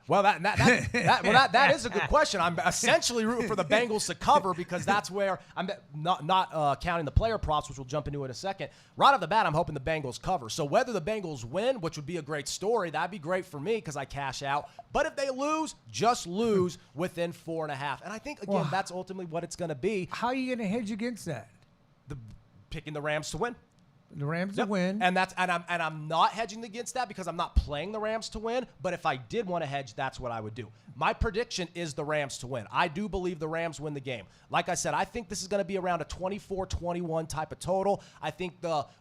Well, that is a good question. I'm essentially rooting for the Bengals to cover because that's where I'm not counting the player props, which we'll jump into in a second. Right off the bat, I'm hoping the Bengals cover. So whether the Bengals win, which would be a great story, that'd be great for me because I cash out. But if they lose, just lose within 4.5. And I think, again, that's ultimately what it's going to be. How are you going to hedge against that? Picking the Rams to win. The Rams to win. And I'm not hedging against that because I'm not playing the Rams to win. But if I did want to hedge, that's what I would do. My prediction is the Rams to win. I do believe the Rams win the game. Like I said, I think this is going to be around a 24-21 type of total. I think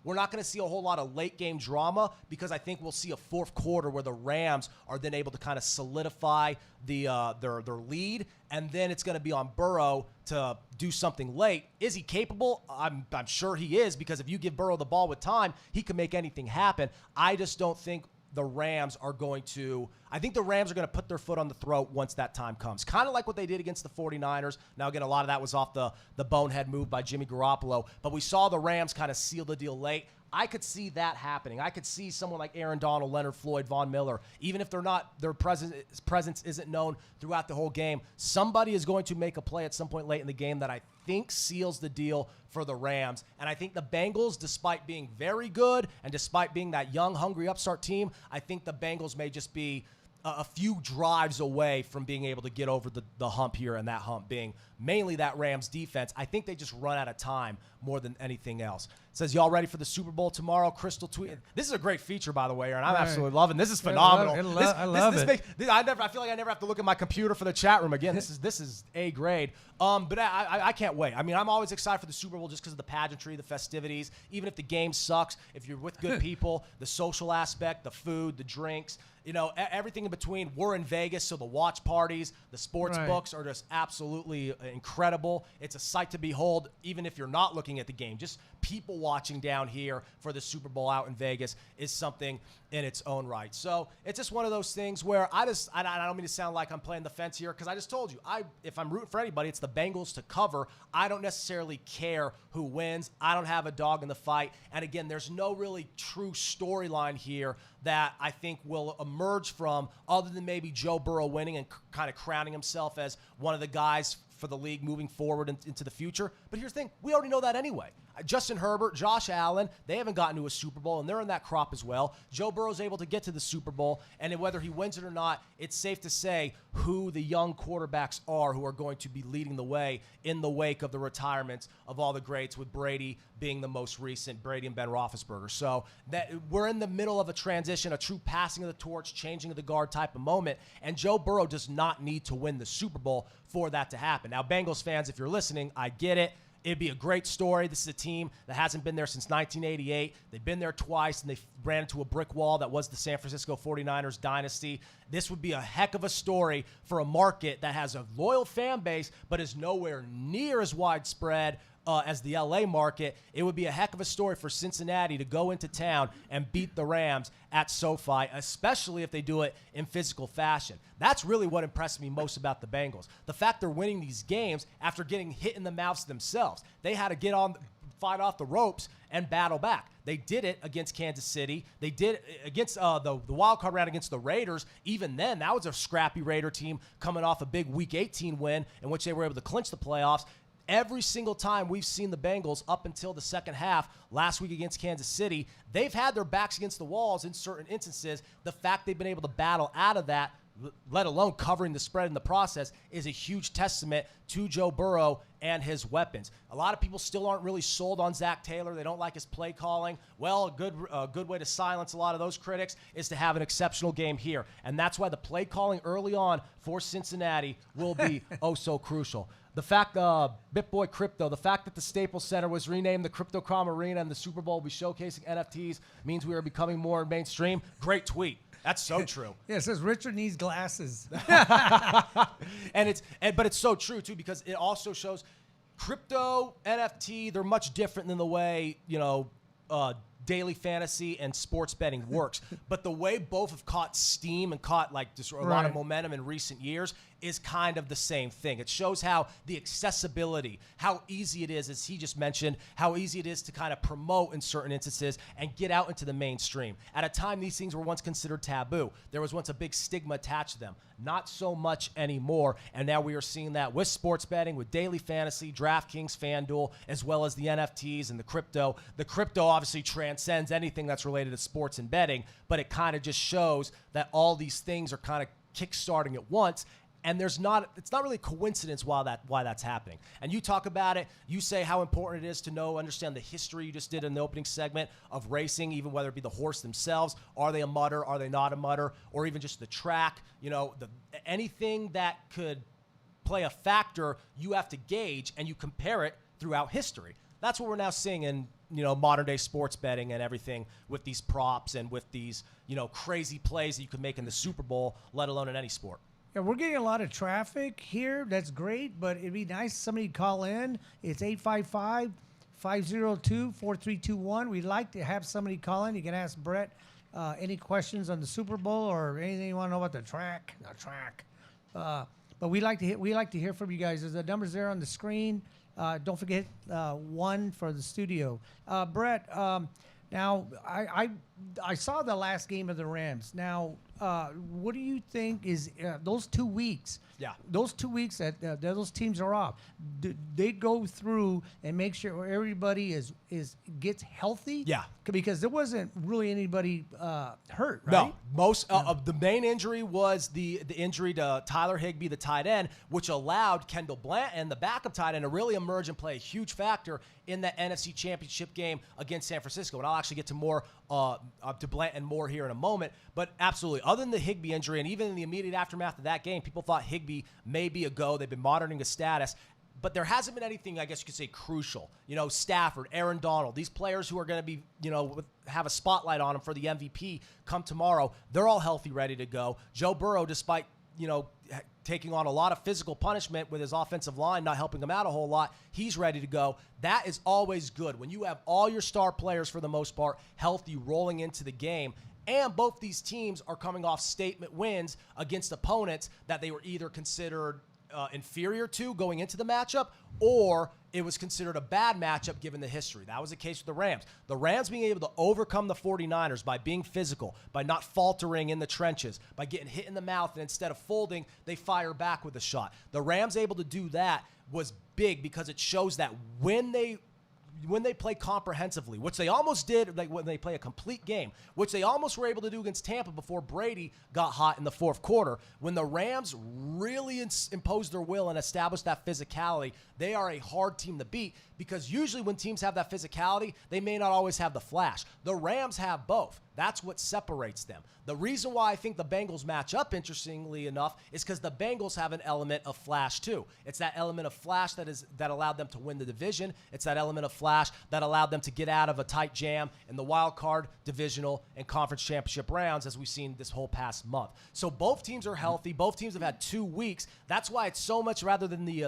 we're not going to see a whole lot of late game drama because I think we'll see a fourth quarter where the Rams are then able to kind of solidify their lead, and then it's going to be on Burrow to do something late. Is he capable? I'm sure he is, because if you give Burrow the ball with time, he can make anything happen. I just don't think the Rams are going to – I think the Rams are going to put their foot on the throat once that time comes. Kind of like what they did against the 49ers. Now, again, a lot of that was off the bonehead move by Jimmy Garoppolo. But we saw the Rams kind of seal the deal late. I could see that happening. I could see someone like Aaron Donald, Leonard Floyd, Von Miller, even if their presence isn't known throughout the whole game, somebody is going to make a play at some point late in the game that I think seals the deal for the Rams. And I think the Bengals, despite being very good and despite being that young, hungry upstart team, I think the Bengals may just be a few drives away from being able to get over the hump here, and that hump being mainly that Rams defense. I think they just run out of time more than anything else. It says, y'all ready for the Super Bowl tomorrow? Crystal tweet. This is a great feature, by the way, Aaron. I'm absolutely loving this. Is phenomenal. I love it. I feel like I never have to look at my computer for the chat room again. This is A grade. But I can't wait. I mean, I'm always excited for the Super Bowl just because of the pageantry, the festivities. Even if the game sucks, if you're with good people, the social aspect, the food, the drinks, everything in between. We're in Vegas, so the watch parties, the sports books are just absolutely incredible. It's a sight to behold, even if you're not looking at the game. Just people watching down here for the Super Bowl out in Vegas is something in its own right. So it's just one of those things where I don't mean to sound like I'm playing the fence here, because I just told you, if I'm rooting for anybody, it's the Bengals to cover. I don't necessarily care who wins. I don't have a dog in the fight. And again, there's no really true storyline here that I think will emerge from, other than maybe Joe Burrow winning and kind of crowning himself as one of the guys for the league moving forward into the future. But here's the thing. We already know that anyway. Justin Herbert, Josh Allen, they haven't gotten to a Super Bowl, and they're in that crop as well. Joe Burrow's able to get to the Super Bowl, and whether he wins it or not, it's safe to say who the young quarterbacks are who are going to be leading the way in the wake of the retirements of all the greats, with Brady being the most recent, Brady and Ben Roethlisberger. So that we're in the middle of a transition, a true passing of the torch, changing of the guard type of moment, and Joe Burrow does not need to win the Super Bowl for that to happen. Now, Bengals fans, if you're listening, I get it. It'd be a great story. This is a team that hasn't been there since 1988. They've been there twice, and they ran into a brick wall that was the San Francisco 49ers dynasty. This would be a heck of a story for a market that has a loyal fan base but is nowhere near as widespread as the LA market. It would be a heck of a story for Cincinnati to go into town and beat the Rams at SoFi, especially if they do it in physical fashion. That's really what impressed me most about the Bengals. The fact they're winning these games after getting hit in the mouths themselves. They had to fight off the ropes and battle back. They did it against Kansas City. They did it against the wild card round against the Raiders. Even then, that was a scrappy Raider team coming off a big Week 18 win in which they were able to clinch the playoffs. Every single time we've seen the Bengals up until the second half, last week against Kansas City, they've had their backs against the walls in certain instances. The fact they've been able to battle out of that, let alone covering the spread in the process, is a huge testament to Joe Burrow and his weapons. A lot of people still aren't really sold on Zach Taylor. They don't like his play calling. Well, a good way to silence a lot of those critics is to have an exceptional game here. And that's why the play calling early on for Cincinnati will be oh so crucial. The fact, BitBoy Crypto, the fact that the Staples Center was renamed the Crypto.com Arena and the Super Bowl will be showcasing NFTs means we are becoming more mainstream. Great tweet. That's so true. Yeah, it says Richard needs glasses. But it's so true too, because it also shows crypto, NFT, they're much different than the way, daily fantasy and sports betting works. But the way both have caught steam and caught like just a lot of momentum in recent years is kind of the same thing. It shows how the accessibility, how easy it is, as he just mentioned, how easy it is to kind of promote in certain instances and get out into the mainstream. At a time, these things were once considered taboo. There was once a big stigma attached to them. Not so much anymore. And now we are seeing that with sports betting, with daily fantasy, DraftKings, FanDuel, as well as the NFTs and the crypto. The crypto obviously transcends anything that's related to sports and betting, but it kind of just shows that all these things are kind of kickstarting at once. And it's not really a coincidence why that's happening. And you talk about it, you say how important it is to understand the history you just did in the opening segment of racing, even whether it be the horse themselves. Are they a mutter? Are they not a mutter? Or even just the track, anything that could play a factor, you have to gauge and you compare it throughout history. That's what we're now seeing in modern day sports betting and everything with these props and with these crazy plays that you can make in the Super Bowl, let alone in any sport. Yeah, we're getting a lot of traffic here. That's great, but it'd be nice somebody call in. It's 855-502-4321. We'd like to have somebody call in. You can ask Brett any questions on the Super Bowl or anything you want to know about the track. But we like to hear from you guys. There's the numbers there on the screen. Don't forget 1 for the studio. Brett, now I saw the last game of the Rams. Now, what do you think is those 2 weeks? Yeah. Those 2 weeks that those teams are off. They go through and make sure everybody gets healthy. Yeah. Because there wasn't really anybody hurt, right? No. Most of the main injury was the injury to Tyler Higbee, the tight end, which allowed Kendall Blanton, the backup tight end, to really emerge and play a huge factor in that NFC Championship game against San Francisco. And I'll actually get to more to Blanton more here in a moment. But absolutely, other than the Higbee injury, and even in the immediate aftermath of that game, people thought Higbee may be a go. They've been monitoring his status. But there hasn't been anything, I guess you could say, crucial. Stafford, Aaron Donald, these players who are going to be, have a spotlight on them for the MVP come tomorrow, they're all healthy, ready to go. Joe Burrow, despite, taking on a lot of physical punishment with his offensive line not helping him out a whole lot, he's ready to go. That is always good. When you have all your star players, for the most part, healthy rolling into the game, and both these teams are coming off statement wins against opponents that they were either considered inferior to going into the matchup, or it was considered a bad matchup given the history. That was the case with the Rams. The Rams being able to overcome the 49ers by being physical, by not faltering in the trenches, by getting hit in the mouth, and instead of folding, they fire back with a shot. The Rams able to do that was big because it shows that when they play comprehensively, which they almost did, like when they play a complete game, which they almost were able to do against Tampa before Brady got hot in the fourth quarter. When the Rams really imposed their will and established that physicality, they are a hard team to beat, because usually when teams have that physicality, they may not always have the flash. The Rams have both. That's what separates them. The reason why I think the Bengals match up, interestingly enough, is because the Bengals have an element of flash too. It's that element of flash that allowed them to win the division. It's that element of flash that allowed them to get out of a tight jam in the wild card, divisional, and conference championship rounds, as we've seen this whole past month. So both teams are healthy. Both teams have had 2 weeks. That's why it's so much, rather than the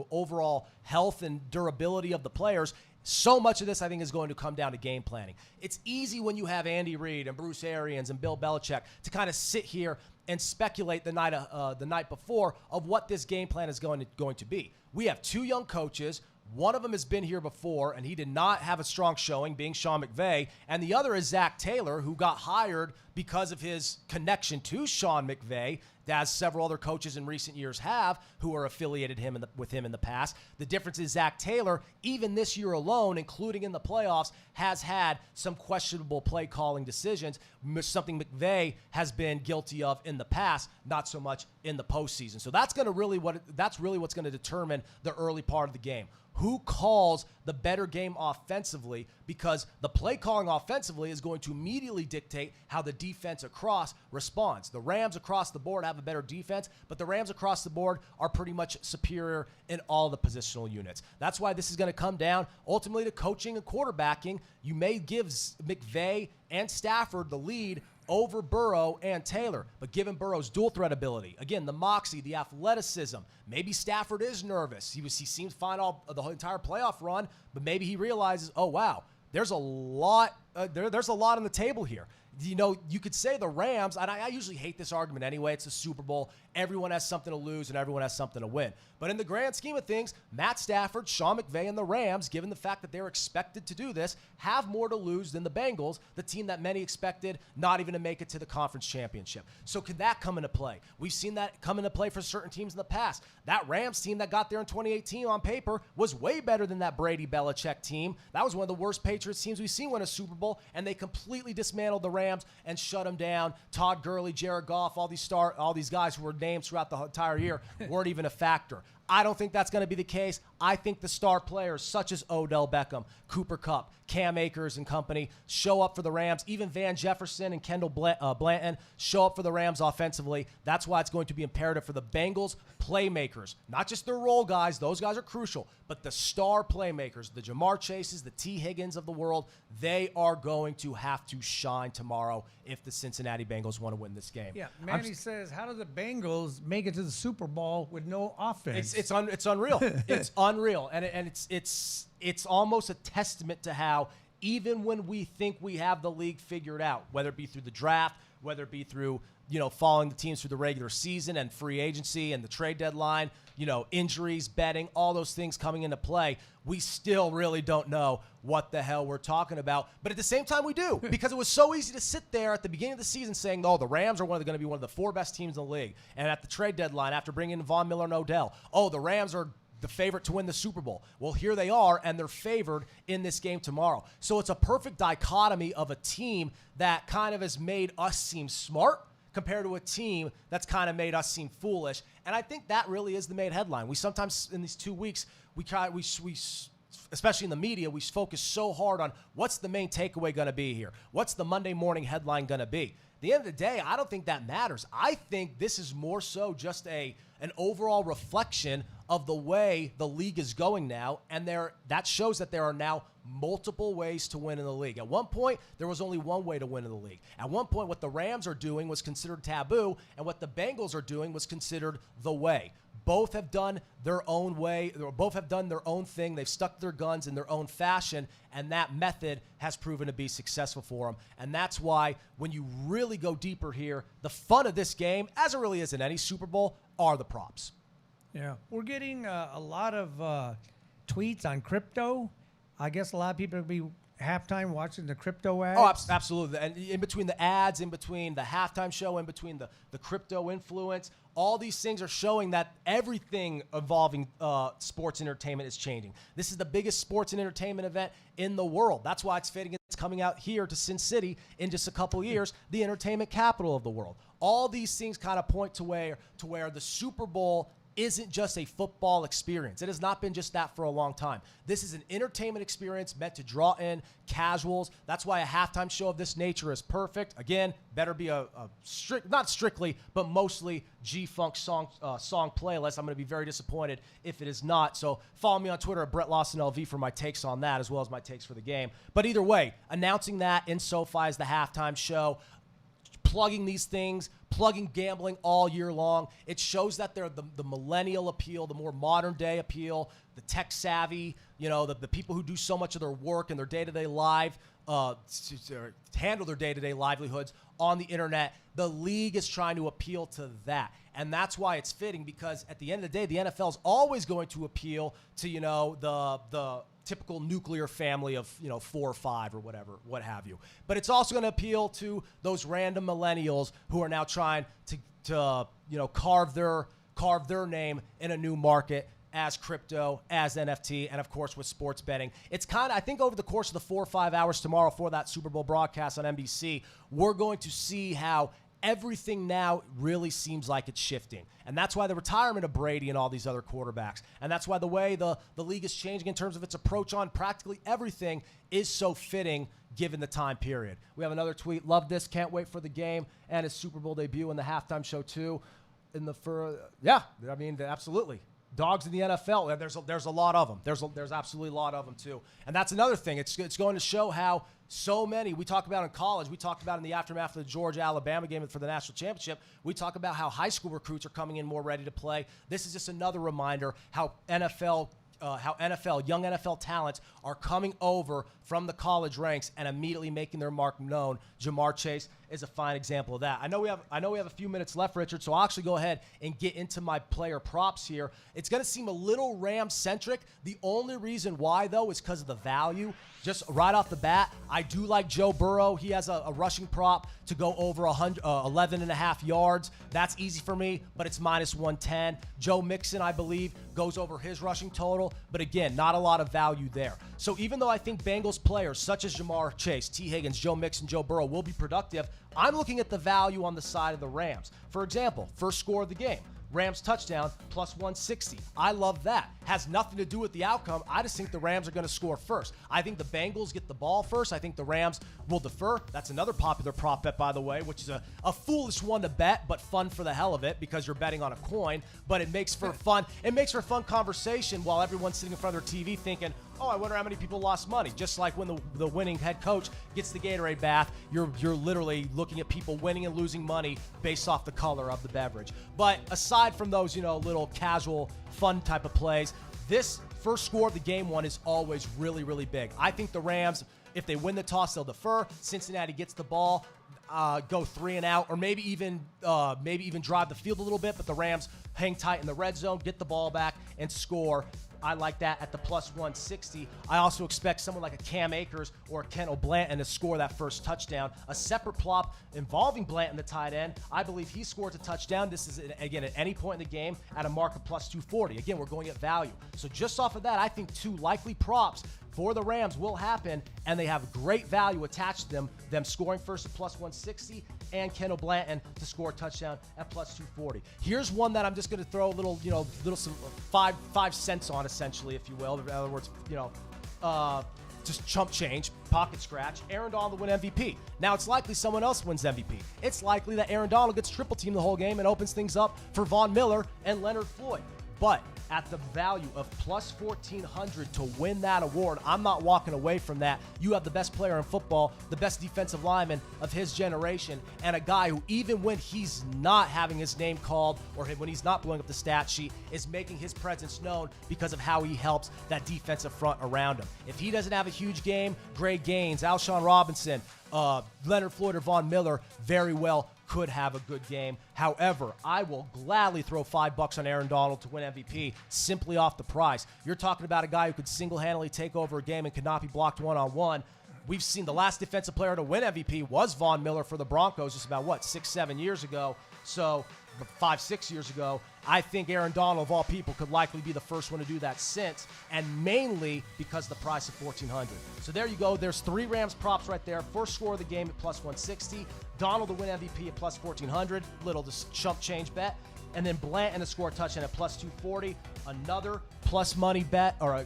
overall health and durability of the players, so much of this, I think, is going to come down to game planning. It's easy when you have Andy Reid and Bruce Arians and Bill Belichick to kind of sit here and speculate the night before of what this game plan is going to be. We have 2 young coaches. One of them has been here before, and he did not have a strong showing, being Sean McVay. And the other is Zach Taylor, who got hired because of his connection to Sean McVay, as several other coaches in recent years have, who are affiliated with him in the past. The difference is Zach Taylor, even this year alone, including in the playoffs, has had some questionable play calling decisions, something McVay has been guilty of in the past, not so much in the postseason. So that's really what's going to determine the early part of the game. Who calls the better game offensively, because the play calling offensively is going to immediately dictate how the defense across responds. The Rams across the board have a better defense, but the Rams across the board are pretty much superior in all the positional units. That's why this is going to come down ultimately to coaching and quarterbacking. You may give McVay and Stafford the lead over Burrow and Taylor, but given Burrow's dual threat ability, again, the moxie, the athleticism, maybe Stafford is nervous. He seemed fine the whole entire playoff run, but maybe he realizes, oh wow, there's a lot there's a lot on the table here. You know, you could say the Rams, and I usually hate this argument anyway. It's a Super Bowl. Everyone has something to lose and everyone has something to win. But in the grand scheme of things, Matt Stafford, Sean McVay, and the Rams, given the fact that they're expected to do this, have more to lose than the Bengals, the team that many expected not even to make it to the conference championship. So could that come into play? We've seen that come into play for certain teams in the past. That Rams team that got there in 2018 on paper was way better than that Brady Belichick team. That was one of the worst Patriots teams we've seen win a Super Bowl, and they completely dismantled the Rams and shut them down. Todd Gurley, Jared Goff, all these guys who were named throughout the entire year weren't even a factor. I don't think that's going to be the case. I think the star players such as Odell Beckham, Cooper Kupp, Cam Akers and company show up for the Rams. Even Van Jefferson and Kendall Blanton show up for the Rams offensively. That's why it's going to be imperative for the Bengals playmakers, not just their role guys. Those guys are crucial, but the star playmakers, the Jamar Chases, the T. Higgins of the world, they are going to have to shine tomorrow if the Cincinnati Bengals want to win this game. Yeah, Manny says, how do the Bengals make it to the Super Bowl with no offense? It's unreal. It's unreal, and it's almost a testament to how even when we think we have the league figured out, whether it be through the draft, whether it be through following the teams through the regular season and free agency and the trade deadline, injuries, betting, all those things coming into play, we still really don't know what the hell we're talking about. But at the same time, we do, because it was so easy to sit there at the beginning of the season saying, oh, the Rams are going to be one of the 4 best teams in the league. And at the trade deadline, after bringing in Von Miller and Odell, oh, the Rams are the favorite to win the Super Bowl. Well, here they are, and they're favored in this game tomorrow. So it's a perfect dichotomy of a team that kind of has made us seem smart compared to a team that's kind of made us seem foolish. And I think that really is the main headline. We sometimes, in these 2 weeks, we especially in the media, we focus so hard on what's the main takeaway going to be here? What's the Monday morning headline going to be? At the end of the day, I don't think that matters. I think this is more so just an overall reflection of the way the league is going now, and that shows that there are now multiple ways to win in the league. At one point, there was only one way to win in the league. At one point, what the Rams are doing was considered taboo, and what the Bengals are doing was considered the way. Both have done their own way, or both have done their own thing. They've stuck to their guns in their own fashion, and that method has proven to be successful for them. And that's why when you really go deeper here, the fun of this game, as it really is in any Super Bowl, are the props. Yeah, we're getting a lot of tweets on crypto. I guess a lot of people will be halftime watching the crypto ads. Oh, absolutely. And in between the ads, in between the halftime show, in between the crypto influence, all these things are showing that everything involving sports entertainment is changing. This is the biggest sports and entertainment event in the world. That's why it's fitting it's coming out here to Sin City in just a couple years, the entertainment capital of the world. All these things kind of point to where the Super Bowl isn't just a football experience. It has not been just that for a long time. This is an entertainment experience meant to draw in casuals. That's why a halftime show of this nature is perfect. Again, better be not strictly, but mostly G-Funk song playlist. I'm going to be very disappointed if it is not. So follow me on Twitter at Brett Lawson LV for my takes on that, as well as my takes for the game. But either way, announcing that in SoFi as the halftime show, plugging these things, plugging gambling all year long. It shows that they're the millennial appeal, the more modern day appeal, the tech savvy, the people who do so much of their work and their day-to-day life, to handle their day-to-day livelihoods on the internet. The league is trying to appeal to that. And that's why it's fitting, because at the end of the day, the NFL is always going to appeal to, the typical nuclear family of 4 or 5 or whatever, what have you. But it's also going to appeal to those random millennials who are now trying to carve their name in a new market as crypto, as NFT, and of course with sports betting. It's I think over the course of the 4 or 5 hours tomorrow for that Super Bowl broadcast on NBC, we're going to see how everything now really seems like it's shifting. And that's why the retirement of Brady and all these other quarterbacks, and that's why the way the league is changing in terms of its approach on practically everything is so fitting given the time period. We have another tweet. Love this. Can't wait for the game and his Super Bowl debut and the halftime show too. Absolutely. Dogs in the NFL, there's a lot of them. There's absolutely a lot of them too. And that's another thing. It's going to show how so many, we talk about in college, we talked about in the aftermath of the Georgia-Alabama game for the national championship, we talk about how high school recruits are coming in more ready to play. This is just another reminder how NFL young NFL talents are coming over from the college ranks and immediately making their mark known. Ja'Marr Chase is a fine example of that. I know we have a few minutes left, Richard, so I'll actually go ahead and get into my player props here. It's going to seem a little Rams-centric. The only reason why, though, is because of the value. Just right off the bat, I do like Joe Burrow. He has a rushing prop to go over 11.5 yards. That's easy for me, but it's minus 110. Joe Mixon, I believe, goes over his rushing total, but again, not a lot of value there. So even though I think Bengals players such as Ja'Marr Chase, T. Higgins, Joe Mixon, Joe Burrow will be productive, I'm looking at the value on the side of the Rams. For example, first score of the game, Rams touchdown plus 160. I love that. Has nothing to do with the outcome. I just think the Rams are going to score first. I think the Bengals get the ball first. I think the Rams will defer. That's another popular prop bet, by the way, which is a foolish one to bet, but fun for the hell of it because you're betting on a coin. But it makes for fun. It makes for fun conversation while everyone's sitting in front of their TV thinking, oh, I wonder how many people lost money. Just like when the winning head coach gets the Gatorade bath, you're literally looking at people winning and losing money based off the color of the beverage. But aside from those, little casual, fun type of plays, this first score of the game one is always really, really big. I think the Rams, if they win the toss, they'll defer. Cincinnati gets the ball, go 3 and out, or maybe even drive the field a little bit, but the Rams hang tight in the red zone, get the ball back, and score. I like that at the plus 160. I also expect someone like a Cam Akers or a Kendall Blanton to score that first touchdown. A separate plot involving Blanton, the tight end. I believe he scores a touchdown. This is, again, at any point in the game at a mark of plus 240. Again, we're going at value. So just off of that, I think 2 likely props for the Rams will happen, and they have great value attached to them scoring first at plus 160 and Kendall Blanton to score a touchdown at plus 240. Here's one that I'm just going to throw a little some 5 cents on, essentially, if you will. In other words, just chump change, pocket scratch. Aaron Donald to win MVP. Now, it's likely someone else wins MVP. It's likely that Aaron Donald gets triple teamed the whole game and opens things up for Von Miller and Leonard Floyd. But at the value of plus 1,400 to win that award, I'm not walking away from that. You have the best player in football, the best defensive lineman of his generation, and a guy who, even when he's not having his name called or when he's not blowing up the stat sheet, is making his presence known because of how he helps that defensive front around him. If he doesn't have a huge game, Greg Gaines, Alshon Robinson, Leonard Floyd or Von Miller very well could have a good game. However, I will gladly throw $5 on Aaron Donald to win MVP simply off the price. You're talking about a guy who could single-handedly take over a game and could not be blocked one-on-one. We've seen the last defensive player to win MVP was Von Miller for the Broncos just about, 6-7 years ago. So 5-6 years ago. I think Aaron Donald, of all people, could likely be the first one to do that since, and mainly because of the price of $1,400. So there you go. There's 3 Rams props right there. First score of the game at plus 160. Donald to win MVP at plus 1,400. Little just chump change bet. And then Blanton to score a touchdown at plus 240. Another plus money bet, or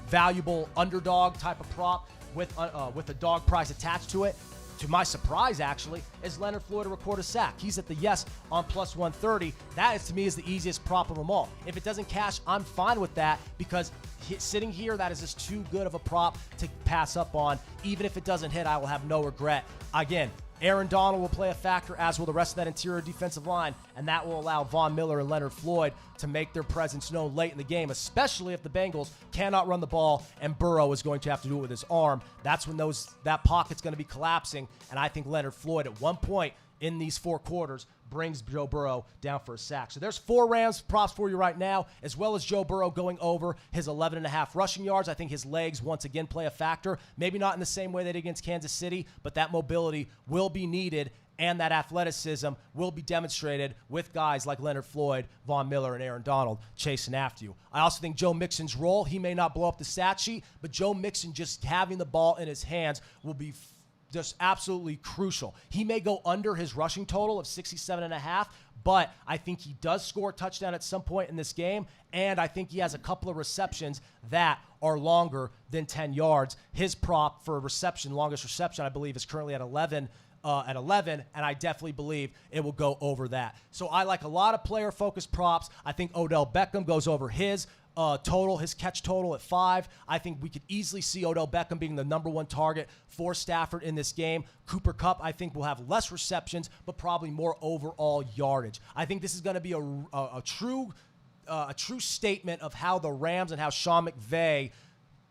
valuable underdog type of prop with a dog price attached to it. To my surprise, actually, is Leonard Floyd to record a sack. He's at the yes on plus 130. That, is, to me, is the easiest prop of them all. If it doesn't cash, I'm fine with that because sitting here, that is just too good of a prop to pass up on. Even if it doesn't hit, I will have no regret. Again, Aaron Donald will play a factor, as will the rest of that interior defensive line, and that will allow Von Miller and Leonard Floyd to make their presence known late in the game, especially if the Bengals cannot run the ball and Burrow is going to have to do it with his arm. That's when that pocket's going to be collapsing, and I think Leonard Floyd at one point in these 4 quarters brings Joe Burrow down for a sack. So there's 4 Rams props for you right now, as well as Joe Burrow going over his 11.5 rushing yards. I think his legs once again play a factor. Maybe not in the same way they did against Kansas City, but that mobility will be needed, and that athleticism will be demonstrated with guys like Leonard Floyd, Von Miller, and Aaron Donald chasing after you. I also think Joe Mixon's role, he may not blow up the stat sheet, but Joe Mixon just having the ball in his hands will be just absolutely crucial. He may go under his rushing total of 67.5, but I think he does score a touchdown at some point in this game, and I think he has a couple of receptions that are longer than 10 yards. His prop for reception, longest reception, I believe, is currently at 11, and I definitely believe it will go over that. So I like a lot of player-focused props. I think Odell Beckham goes over his his catch total at 5. I think we could easily see Odell Beckham being the number 1 target for Stafford in this game. Cooper Kupp, I think, will have less receptions, but probably more overall yardage. I think this is going to be a true a true statement of how the Rams and how Sean McVay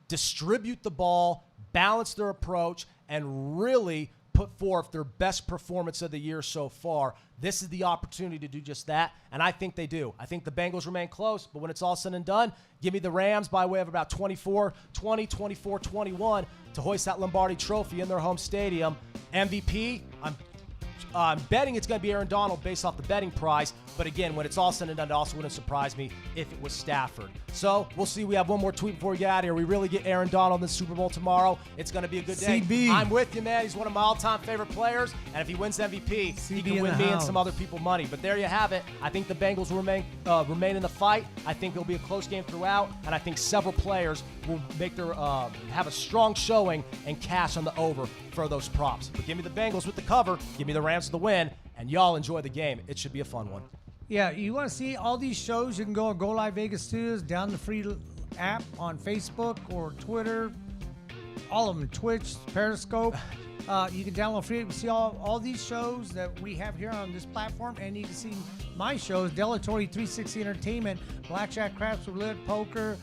distribute the ball, balance their approach, and really put forth their best performance of the year so far. This is the opportunity to do just that, and I think they do. I think the Bengals remain close, but when it's all said and done, give me the Rams by way of about 24-20, 24-21 to hoist that Lombardi Trophy in their home stadium. MVP, I'm betting it's going to be Aaron Donald based off the betting prize. But again, when it's all said and done, it also wouldn't surprise me if it was Stafford. So we'll see. We have one more tweet before we get out of here. We really get Aaron Donald in the Super Bowl tomorrow. It's going to be a good day. CB. I'm with you, man. He's one of my all-time favorite players. And if he wins MVP, he CB can in win the me and house. some other people money. But there you have it. I think the Bengals will remain in the fight. I think it'll be a close game throughout. And I think several players will make their have a strong showing and cash on the over for those props. But give me the Bengals with the cover. Give me the Rams with the win. And y'all enjoy the game. It should be a fun one. Yeah, you want to see all these shows? You can go on Go Live Vegas Studios, down the free app on Facebook or Twitter, all of them, Twitch, Periscope. You can download free. You can see all these shows that we have here on this platform, and you can see my shows, Delatory 360 Entertainment, Blackjack, Craps, Roulette, Poker,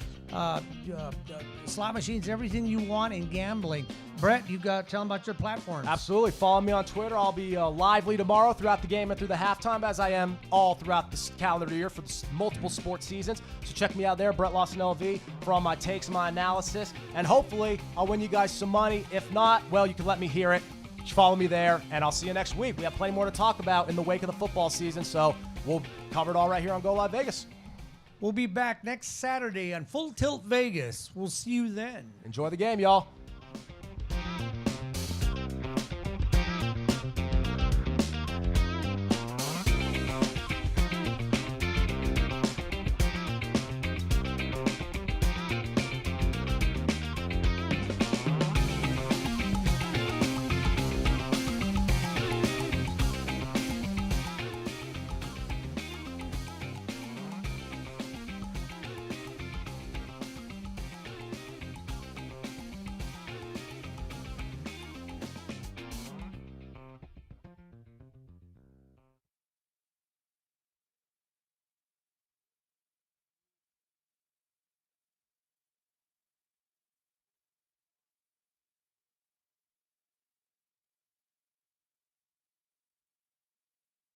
slot machines, everything you want in gambling. Brett, you got to tell them about your platforms. Absolutely. Follow me on Twitter. I'll be lively tomorrow throughout the game and through the halftime, as I am all throughout this calendar year for the multiple sports seasons. So check me out there, Brett Lawson LV, for all my takes and my analysis. And hopefully, I'll win you guys some money. If not, well, you can let me hear it. Follow me there, and I'll see you next week. We have plenty more to talk about in the wake of the football season, so we'll cover it all right here on Go Live Vegas. We'll be back next Saturday on Full Tilt Vegas. We'll see you then. Enjoy the game, y'all.